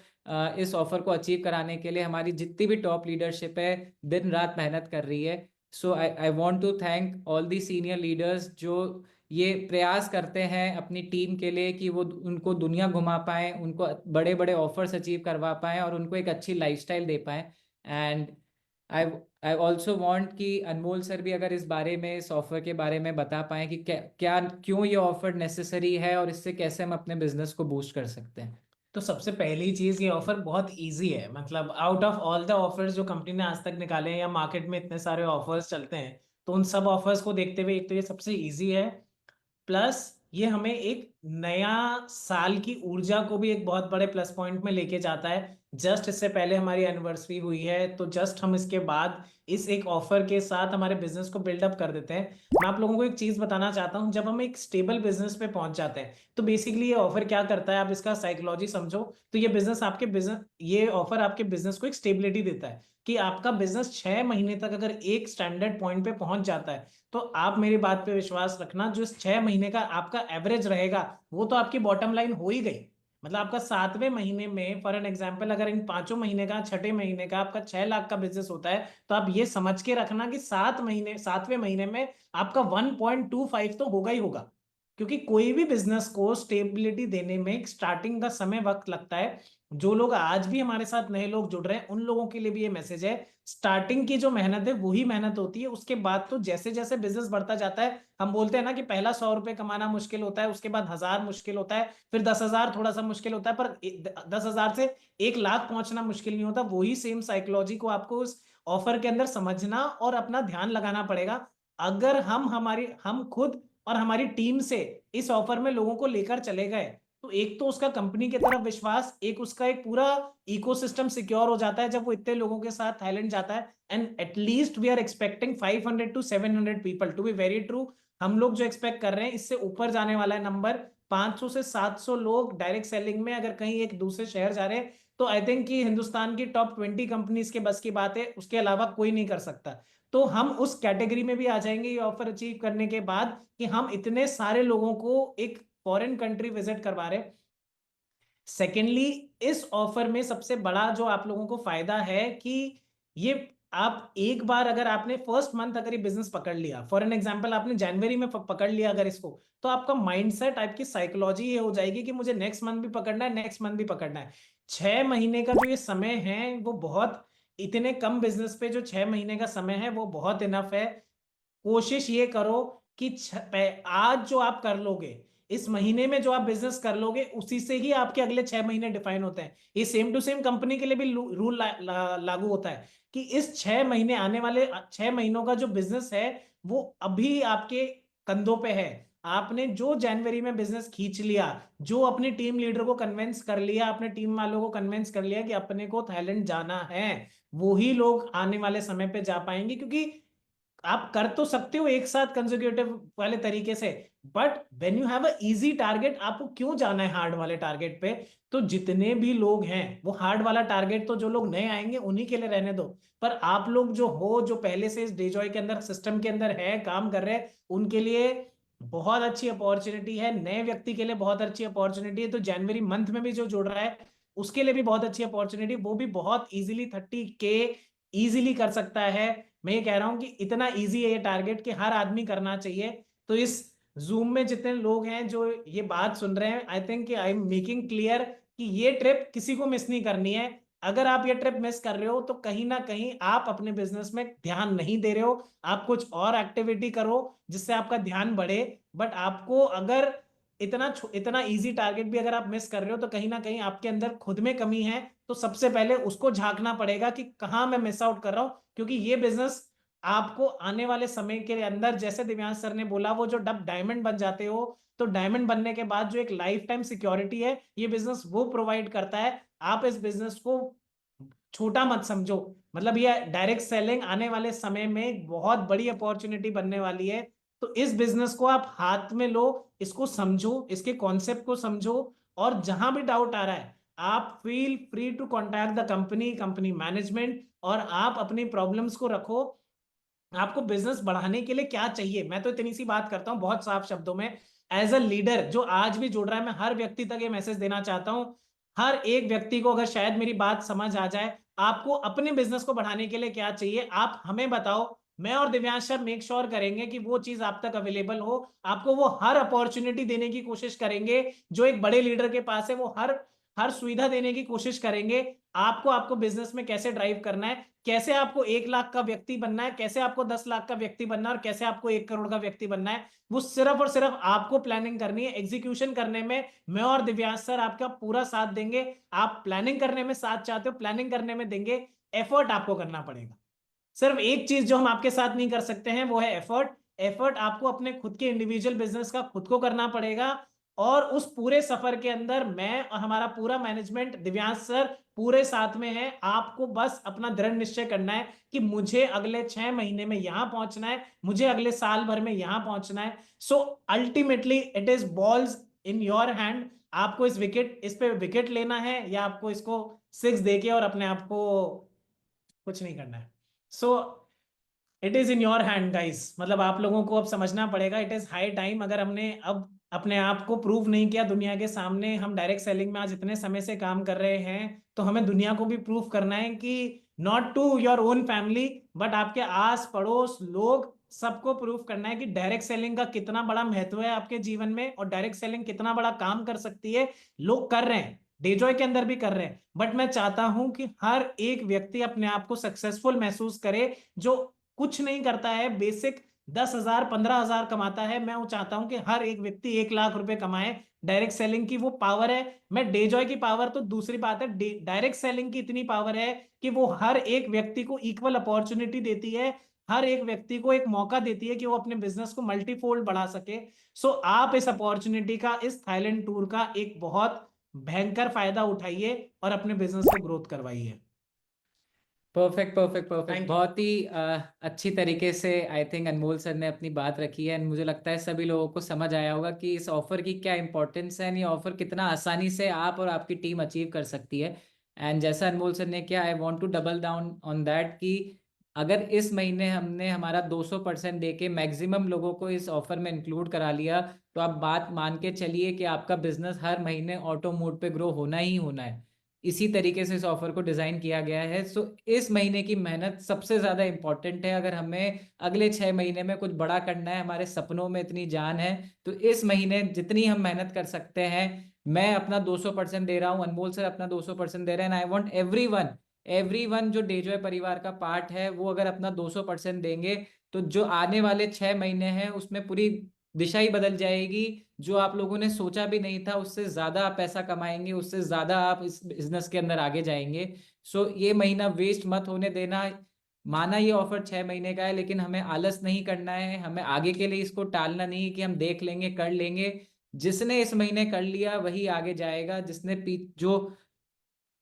इस ऑफर को अचीव कराने के लिए हमारी जितनी भी टॉप लीडरशिप है दिन रात मेहनत कर रही है। So I want to thank all the senior leaders जो ये प्रयास करते हैं अपनी टीम के लिए कि वो उनको दुनिया घुमा पाएं, उनको बड़े बड़े ऑफर्स अचीव करवा पाएं और उनको एक अच्छी लाइफस्टाइल दे पाएं। And I I also want कि अनमोल सर भी अगर इस बारे में, इस ऑफर के बारे में बता पाएं कि क्यों ये ऑफर नेसेसरी है और इससे कैसे हम अपने बिजनेस को बूस्ट कर सकते हैं। तो सबसे पहली चीज, ये ऑफर बहुत इजी है। मतलब out of all the offers जो कंपनी ने आज तक निकाले हैं या मार्केट में इतने सारे ऑफर्स चलते हैं, तो उन सब ऑफर्स को देखते हुए एक तो ये सबसे इजी है। प्लस ये हमें एक नया साल की ऊर्जा को भी एक बहुत बड़े प्लस पॉइंट में लेके जाता है। जस्ट इससे पहले हमारी एनिवर्सरी हुई है, तो जस्ट हम इसके बाद इस एक ऑफर के साथ हमारे बिजनेस को बिल्डअप कर देते हैं। मैं आप लोगों को एक चीज बताना चाहता हूं, जब हम एक स्टेबल बिजनेस पे पहुंच जाते हैं तो बेसिकली ये ऑफर क्या करता है, आप इसका साइकोलॉजी समझो तो ये ऑफर आपके बिजनेस को एक स्टेबिलिटी देता है कि आपका बिजनेस 6 महीने तक अगर एक स्टैंडर्ड पॉइंट पे पहुंच जाता है, तो आप मेरी बात पे विश्वास रखना, जो इस 6 महीने का आपका एवरेज रहेगा वो तो आपकी बॉटम लाइन हो ही गई। मतलब आपका 7वें महीने में, फॉर एन एग्जांपल, अगर इन 5 महीने का, 6ठे महीने का आपका 6 लाख का बिजनेस होता है, तो आप ये समझ के रखना कि 7वें महीने में आपका 1.25 तो होगा ही होगा। क्योंकि कोई भी बिजनेस को स्टेबिलिटी देने में स्टार्टिंग का समय वक्त लगता है। जो लोग आज भी हमारे साथ नए लोग जुड़ रहे हैं उन लोगों के लिए भी ये मैसेज है, स्टार्टिंग की जो मेहनत है वही मेहनत होती है। उसके बाद तो जैसे जैसे बिजनेस बढ़ता जाता है, हम बोलते हैं ना कि पहला 100 रुपए कमाना मुश्किल होता है, उसके बाद 1000 मुश्किल होता है, फिर 10,000 थोड़ा सा मुश्किल होता है, पर 10,000 से 1 लाख पहुंचना मुश्किल नहीं होता। वही सेम साइकोलॉजी को आपको उस ऑफर के अंदर समझना और अपना ध्यान लगाना पड़ेगा। अगर हम खुद और हमारी टीम से इस ऑफर में लोगों को लेकर चले गए, तो एक तो उसका कंपनी की तरफ विश्वास, एक उसका एक पूरा इकोसिस्टम सिक्योर हो जाता है जब वो इतने लोगों के साथ थाईलैंड जाता है। And at least we are expecting 500 to 700 people, to be very true. हम लोग जो एक्सपेक्ट कर रहे हैं इससे ऊपर जाने वाला है नंबर। 500 से 700 लोग डायरेक्ट सेलिंग में अगर कहीं एक दूसरे शहर जा रहे हैं, तो आई थिंक कि हिंदुस्तान की टॉप 20 कंपनीज के बस की बात है, उसके अलावा कोई नहीं कर सकता। तो हम उस कैटेगरी में भी आ जाएंगे ये ऑफर अचीव करने के बाद कि हम इतने सारे लोगों को एक फॉरेन कंट्री विजिट करवा रहे हैं। सेकेंडली, इस ऑफर में सबसे बड़ा जो आप लोगों को फायदा है कि ये आप एक बार अगर आपने फर्स्ट मंथ अगर ये बिजनेस पकड़ लिया, फॉर एन एग्जांपल आपने जनवरी में पकड़ लिया अगर इसको, तो आपका माइंडसेट, आपकी साइकोलॉजी ये हो जाएगी कि मुझे नेक्स्ट मंथ भी पकड़ना है, नेक्स्ट मंथ भी पकड़ना है। 6 महीने का जो ये समय है वो बहुत, इतने कम बिजनेस पे जो 6 महीने का समय है वो बहुत इनफ है। कोशिश ये करो कि आज जो आप कर लोगे, इस महीने में जो आप बिजनेस कर लोगे, उसी से ही आपके अगले 6 महीने डिफाइन होते हैं। ये सेम टू सेम कंपनी के लिए भी रूल लागू होता है कि इस 6 महीने, आने वाले 6 महीनों का जो बिजनेस है वो अभी आपके कंधों पे है। आपने जो जनवरी में बिजनेस खींच लिया, जो अपनी टीम लीडर को कन्विंस कर लिया, अपने टीम वालों को कन्विंस कर लिया कि अपने को थाईलैंड जाना है, वही लोग आने वाले समय पे जा पाएंगे। क्योंकि आप कर तो सकते हो एक साथ कंसेक्यूटिव वाले तरीके से, but when you have a easy target, आपको क्यों जाना है हार्ड वाले टारगेट पे? तो जितने भी लोग हैं वो हार्ड वाला टारगेट, तो जो लोग नए आएंगे उन्हीं के लिए रहने दो, पर आप लोग जो हो, जो पहले से इस डेजॉय के अंदर, सिस्टम के अंदर है, काम कर रहे हैं, उनके लिए बहुत अच्छी अपॉर्चुनिटी है। नए व्यक्ति के लिए बहुत अच्छी अपॉर्चुनिटी है। तो जनवरी मंथ में भी जो जुड़ रहा है उसके लिए भी बहुत अच्छी अपॉर्चुनिटी, वो भी बहुत इजीली 30K इजीली कर सकता है। मैं ये कह रहा हूं कि इतना इजी है ये टारगेट कि हर आदमी करना चाहिए। तो इस जूम में जितने लोग हैं जो ये बात सुन रहे हैं, आई think I am making clear कि ये ट्रिप किसी को मिस नहीं करनी है। अगर आप ये ट्रिप मिस कर रहे हो तो कहीं ना कहीं आप अपने बिजनेस में ध्यान नहीं दे रहे हो। आप कुछ और एक्टिविटी करो जिससे आपका ध्यान बढ़े। बट आपको अगर इतना इजी टारगेट भी अगर आप मिस कर रहे हो तो कहीं ना कहीं आपके अंदर खुद में कमी है। तो सबसे पहले उसको झांकना पड़ेगा कि कहाँ मैं मिस आउट कर रहा हूं। क्योंकि ये बिजनेस आपको आने वाले समय के अंदर, जैसे दिव्यांश सर ने बोला, वो जो डब डायमंड बन जाते हो, तो डायमंड बनने के बाद जो एक लाइफ टाइम सिक्योरिटी है, ये बिजनेस वो प्रोवाइड करता है। आप इस बिजनेस को छोटा मत समझो। मतलब ये डायरेक्ट सेलिंग आने वाले समय में बहुत बड़ी अपॉर्चुनिटी बनने वाली है। तो इस बिजनेस को आप हाथ में लो, इसको समझो, इसके कॉन्सेप्ट को समझो, और जहां भी डाउट आ रहा है आप feel free to contact the company management, और आप अपनी प्रॉब्लम्स को रखो। आपको बिजनेस बढ़ाने के लिए क्या चाहिए, मैं तो इतनी सी बात करता हूं बहुत साफ शब्दों में। एज अ लीडर जो आज भी जुड़ रहा है, मैं हर व्यक्ति तक ये मैसेज देना चाहता हूं। हर एक व्यक्ति को अगर शायद मेरी बात समझ आ जाए, आपको अपने बिजनेस को बढ़ाने के लिए क्या चाहिए आप हमें बताओ। मैं और दिव्यांश सर मेक श्योर करेंगे कि वो चीज आप तक अवेलेबल हो। आपको वो हर अपॉर्चुनिटी देने की कोशिश करेंगे जो एक बड़े लीडर के पास है, वो हर हर सुविधा देने की कोशिश करेंगे। आपको बिजनेस में कैसे ड्राइव करना है, कैसे आपको 1 लाख का व्यक्ति बनना है, कैसे आपको 10 लाख का व्यक्ति बनना है, और कैसे आपको 1 करोड़ का व्यक्ति बनना है, वो सिर्फ और सिर्फ आपको प्लानिंग करनी है। एग्जीक्यूशन करने में मैं और दिव्यांश सर आपका पूरा साथ देंगे। आप प्लानिंग करने में साथ चाहते हो, प्लानिंग करने में देंगे। एफर्ट आपको करना पड़ेगा। सिर्फ एक चीज जो हम आपके साथ नहीं कर सकते हैं वो है एफर्ट। एफर्ट आपको अपने खुद के इंडिविजुअल बिजनेस का खुद को करना पड़ेगा। और उस पूरे सफर के अंदर मैं और हमारा पूरा मैनेजमेंट, दिव्यांश सर पूरे साथ में है। आपको बस अपना दृढ़ निश्चय करना है कि मुझे अगले 6 महीने में यहां पहुंचना है, मुझे अगले साल भर में यहां पहुंचना है। So ultimately it is balls in your hand. आपको इस पे विकेट लेना है, या आपको इसको 6 देके और अपने आप को कुछ नहीं करना है। So it is in your hand guys. मतलब आप लोगों को अब समझना पड़ेगा, इट इज हाई टाइम। अगर हमने अब अपने आप को प्रूव नहीं किया दुनिया के सामने, हम डायरेक्ट सेलिंग में आज इतने समय से काम कर रहे हैं, तो हमें दुनिया को भी प्रूव करना है कि not to your own family but आपके आस पड़ोस लोग, सबको प्रूव करना है कि डायरेक्ट सेलिंग का कितना बड़ा महत्व है आपके जीवन में, और डायरेक्ट सेलिंग कितना बड़ा काम कर सकती है। लोग कर रहे हैं, डेजॉय के अंदर भी कर रहे हैं, बट मैं चाहता हूं कि हर एक व्यक्ति अपने आप को सक्सेसफुल महसूस करे। जो कुछ नहीं करता है, बेसिक 10,000 15,000 कमाता है, मैं वो चाहता हूं कि हर एक व्यक्ति 1 लाख रुपए कमाए। डायरेक्ट सेलिंग की वो पावर है। मैं डेजॉय की पावर तो दूसरी बात है, डायरेक्ट सेलिंग की इतनी पावर है कि वो हर एक व्यक्ति को इक्वल अपॉर्चुनिटी देती है, हर एक व्यक्ति को एक मौका देती है कि वो अपने बिजनेस को मल्टीफोल्ड बढ़ा सके। सो आप इस अपॉर्चुनिटी का, इस थाईलैंड टूर का एक बहुत भयंकर फायदा उठाइए और अपने बिजनेस को ग्रोथ करवाइए। Perfect perfect Thank perfect. you. बहुत ही अच्छी तरीके से आई थिंक अनमोल सर ने अपनी बात रखी है, एंड मुझे लगता है सभी लोगों को समझ आया होगा कि इस ऑफर की क्या इंपॉर्टेंस है, ये ऑफर कितना आसानी से आप और आपकी टीम अचीव कर सकती है। एंड जैसा अनमोल सर ने किया, I want to double down on that कि अगर इस महीने हमने हमारा 200% देके मैक्सिमम लोगों को इस ऑफर में इंक्लूड करा लिया, तो आप बात मान के चलिए कि आपका बिजनेस हर महीने ऑटो मोड पे ग्रो होना ही होना है। इसी तरीके से इस ऑफर को डिजाइन किया गया है। सो इस महीने की मेहनत सबसे ज्यादा इंपॉर्टेंट है। अगर हमें अगले 6 महीने में कुछ बड़ा करना है, हमारे सपनों में इतनी जान है, तो इस महीने जितनी हम मेहनत कर सकते हैं, मैं अपना 200% दे रहा हूँ, अनमोल सर अपना 200% दे रहे हैं। आई वॉन्ट एवरीवन जो डेजॉय परिवार का पार्ट है वो अगर अपना 200% देंगे, तो जो आने वाले 6 महीने हैं उसमें पूरी दिशा ही बदल जाएगी। जो आप लोगों ने सोचा भी नहीं था, उससे ज्यादा आप पैसा कमाएंगे, उससे ज्यादा आप इस बिजनेस के अंदर आगे जाएंगे। सो ये महीना वेस्ट मत होने देना। माना ये ऑफर 6 महीने का है, लेकिन हमें आलस नहीं करना है, हमें आगे के लिए इसको टालना नहीं है कि हम देख लेंगे, कर लेंगे। जिसने इस महीने कर लिया वही आगे जाएगा, जिसने जो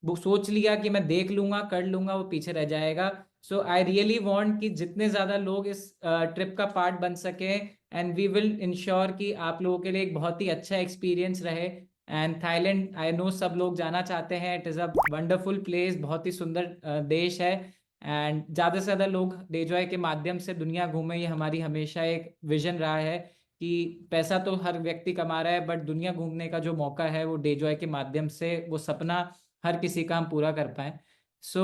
वो सोच लिया कि मैं देख लूंगा कर लूंगा, वो पीछे रह जाएगा। सो आई रियली वांट कि जितने ज्यादा लोग इस ट्रिप का पार्ट बन सके, एंड वी विल इंश्योर कि आप लोगों के लिए एक बहुत ही अच्छा एक्सपीरियंस रहे। एंड थाईलैंड, आई नो सब लोग जाना चाहते हैं, it is a wonderful place, बहुत ही सुंदर देश है। एंड ज़्यादा से ज़्यादा लोग डेजॉय के माध्यम से दुनिया घूमें, ये हमारी हमेशा एक विजन रहा है कि पैसा तो हर व्यक्ति कमा रहा है, बट दुनिया घूमने का जो मौका है वो डेजॉय के माध्यम से, वो सपना हर किसी का हम पूरा कर पाए। So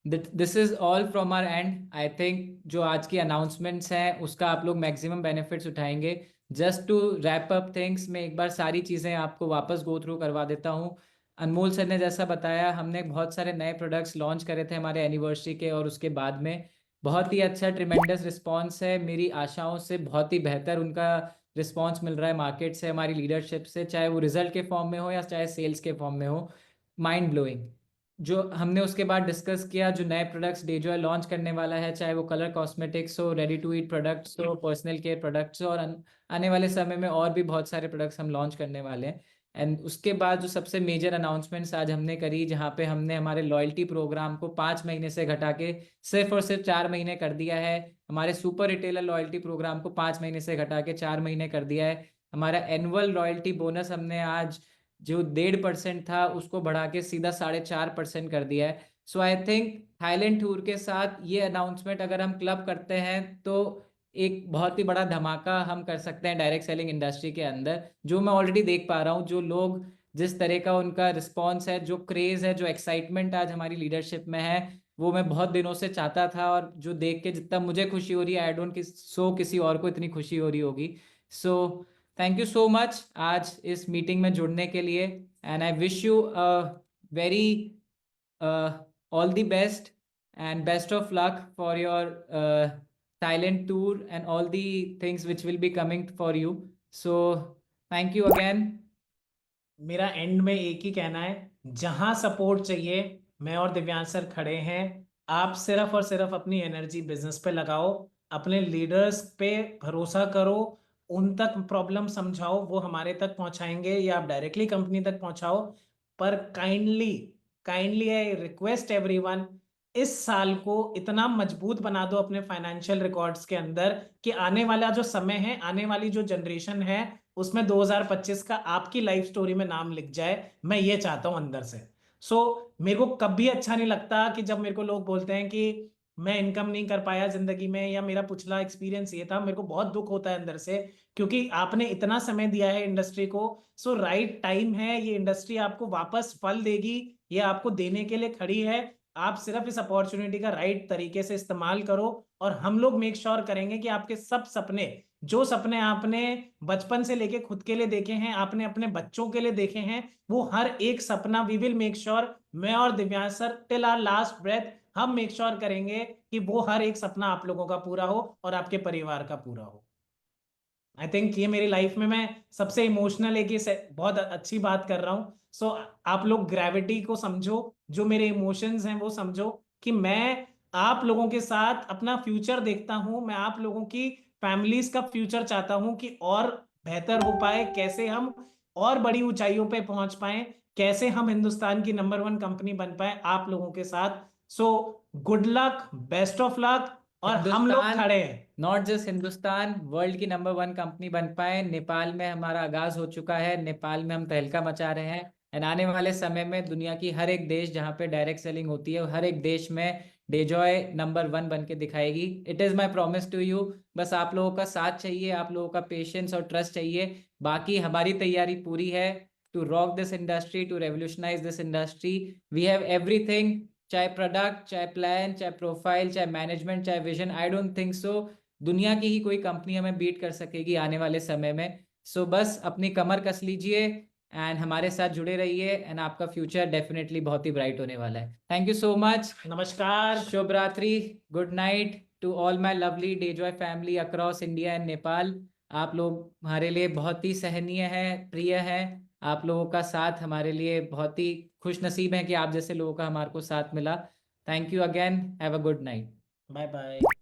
this is all from our end. I think जो आज की अनाउंसमेंट्स हैं उसका आप लोग मैक्सिमम बेनिफिट्स उठाएंगे। Just to wrap up things, मैं एक बार सारी चीज़ें आपको वापस गो थ्रू करवा देता हूँ। अनमोल सर ने जैसा बताया, हमने बहुत सारे नए प्रोडक्ट्स लॉन्च करे थे हमारे एनिवर्सरी के और उसके बाद में। बहुत ही अच्छा ट्रिमेंडस रिस्पॉन्स है, मेरी आशाओं से बहुत ही बेहतर उनका रिस्पॉन्स मिल रहा है मार्केट से, हमारी लीडरशिप से, चाहे वो रिजल्ट के फॉर्म में हो या चाहे सेल्स के फॉर्म में हो। Mind blowing. जो हमने उसके बाद डिस्कस किया, जो नए प्रोडक्ट्स डेजॉय लॉन्च करने वाला है, चाहे वो कलर कॉस्मेटिक्स हो, रेडी टू ईट प्रोडक्ट्स हो, पर्सनल केयर प्रोडक्ट्स हो, और आने वाले समय में और भी बहुत सारे प्रोडक्ट्स हम लॉन्च करने वाले हैं। एंड उसके बाद जो सबसे मेजर अनाउंसमेंट्स आज हमने करी, जहाँ पे हमने हमारे लॉयल्टी प्रोग्राम को 5 महीने से घटा के सिर्फ और सिर्फ 4 महीने कर दिया है। हमारे सुपर रिटेलर लॉयल्टी प्रोग्राम को 5 महीने से घटा के 4 महीने कर दिया है। हमारा एनुअल लॉयल्टी बोनस हमने आज जो 1.5% था उसको बढ़ा के सीधा 4.5% कर दिया है। So I think Thailand tour के साथ ये अनाउंसमेंट अगर हम क्लब करते हैं तो एक बहुत ही बड़ा धमाका हम कर सकते हैं डायरेक्ट सेलिंग इंडस्ट्री के अंदर। जो मैं ऑलरेडी देख पा रहा हूँ, जो लोग जिस तरह का उनका रिस्पॉन्स है, जो क्रेज है, जो एक्साइटमेंट आज हमारी लीडरशिप में है, वो मैं बहुत दिनों से चाहता था। और जो देख के जितना मुझे खुशी हो रही है, आई डोंट सो किसी और को इतनी खुशी हो रही होगी। So thank you so much आज इस मीटिंग में जुड़ने के लिए, and I wish you very all the best and best of luck for your Thailand tour and all the things which will be coming for you. So thank you again. मेरा and में एक ही कहना है, जहां support चाहिए मैं और Divyansh sir खड़े हैं। आप सिर्फ और सिर्फ अपनी एनर्जी बिजनेस पे लगाओ, अपने लीडर्स पे भरोसा करो, उन तक प्रॉब्लम समझाओ, वो हमारे तक पहुंचाएंगे या आप डायरेक्टली कंपनी तक पहुंचाओ। पर kindly kindly I request everyone, इस साल को इतना मजबूत बना दो अपने फाइनेंशियल रिकॉर्ड्स के अंदर कि आने वाला जो समय है, आने वाली जो जनरेशन है, उसमें 2025 का आपकी लाइफ स्टोरी में नाम लिख जाए। मैं ये चाहता हूं अंदर से। मेरे को कभी अच्छा नहीं लगता कि जब मेरे को लोग बोलते हैं कि मैं इनकम नहीं कर पाया जिंदगी में, या मेरा पिछला एक्सपीरियंस ये था। मेरे को बहुत दुख होता है अंदर से, क्योंकि आपने इतना समय दिया है इंडस्ट्री को। राइट टाइम है, ये इंडस्ट्री आपको वापस फल देगी, ये आपको देने के लिए खड़ी है। आप सिर्फ इस अपॉर्चुनिटी का राइट तरीके से इस्तेमाल करो, और हम लोग मेक श्योर करेंगे कि आपके सब सपने, जो सपने आपने बचपन से लेके खुद के लिए देखे हैं, आपने अपने बच्चों के लिए देखे हैं, वो हर एक सपना वी विल मेक श्योर, मैं और Divyansh sir till our last breath, हम मेक श्योर करेंगे कि वो हर एक सपना आप लोगों का पूरा हो और आपके परिवार का पूरा हो। आई थिंक ये मेरी लाइफ में मैं सबसे इमोशनल एक बहुत अच्छी बात कर रहा हूँ। आप लोग ग्रेविटी को समझो, जो मेरे इमोशंस हैं वो समझो, कि मैं आप लोगों के साथ अपना फ्यूचर देखता हूं, मैं आप लोगों की फैमिलीज का फ्यूचर चाहता हूं कि और बेहतर हो पाए, कैसे हम और बड़ी ऊंचाइयों पे पहुंच पाए, कैसे हम हिंदुस्तान की नंबर 1 कंपनी बन पाए आप लोगों के साथ। Good luck, best of luck, और हम लोग खड़े हैं। नॉट जस्ट हिंदुस्तान, वर्ल्ड की नंबर 1 कंपनी बन पाए। नेपाल में हमारा आगाज हो चुका है, नेपाल में हम तहलका मचा रहे हैं, एंड आने वाले समय में दुनिया की हर एक देश जहाँ पे डायरेक्ट सेलिंग होती है, हर एक देश में डेजॉय नंबर 1 बन के दिखाएगी। It is my promise to you. बस आप लोगों का साथ चाहिए, आप लोगों का पेशेंस और ट्रस्ट चाहिए। बाकी हमारी तैयारी पूरी है to rock this industry, to revolutionize this industry. We have everything, चाहे प्रोडक्ट, चाहे प्लान, चाहे प्रोफाइल, चाहे मैनेजमेंट, चाहे vision. I don't think so दुनिया की ही कोई कंपनी हमें बीट कर सकेगी आने वाले समय में। सो बस अपनी कमर कस लीजिए एंड हमारे साथ जुड़े रहिए एंड आपका फ्यूचर डेफिनेटली बहुत ही ब्राइट होने वाला है। Thank you so much. नमस्कार। शुभ रात्रि, good night to all my lovely DeJoy family across India and Nepal. आप लोग हमारे लिए बहुत ही सहनीय हैं, प्रिय हैं। आप लोगों का साथ हमारे लिए बहुत ही खुश नसीब है कि आप जैसे लोगों का हमारे को साथ मिला। Thank you again, have a good night. Bye bye.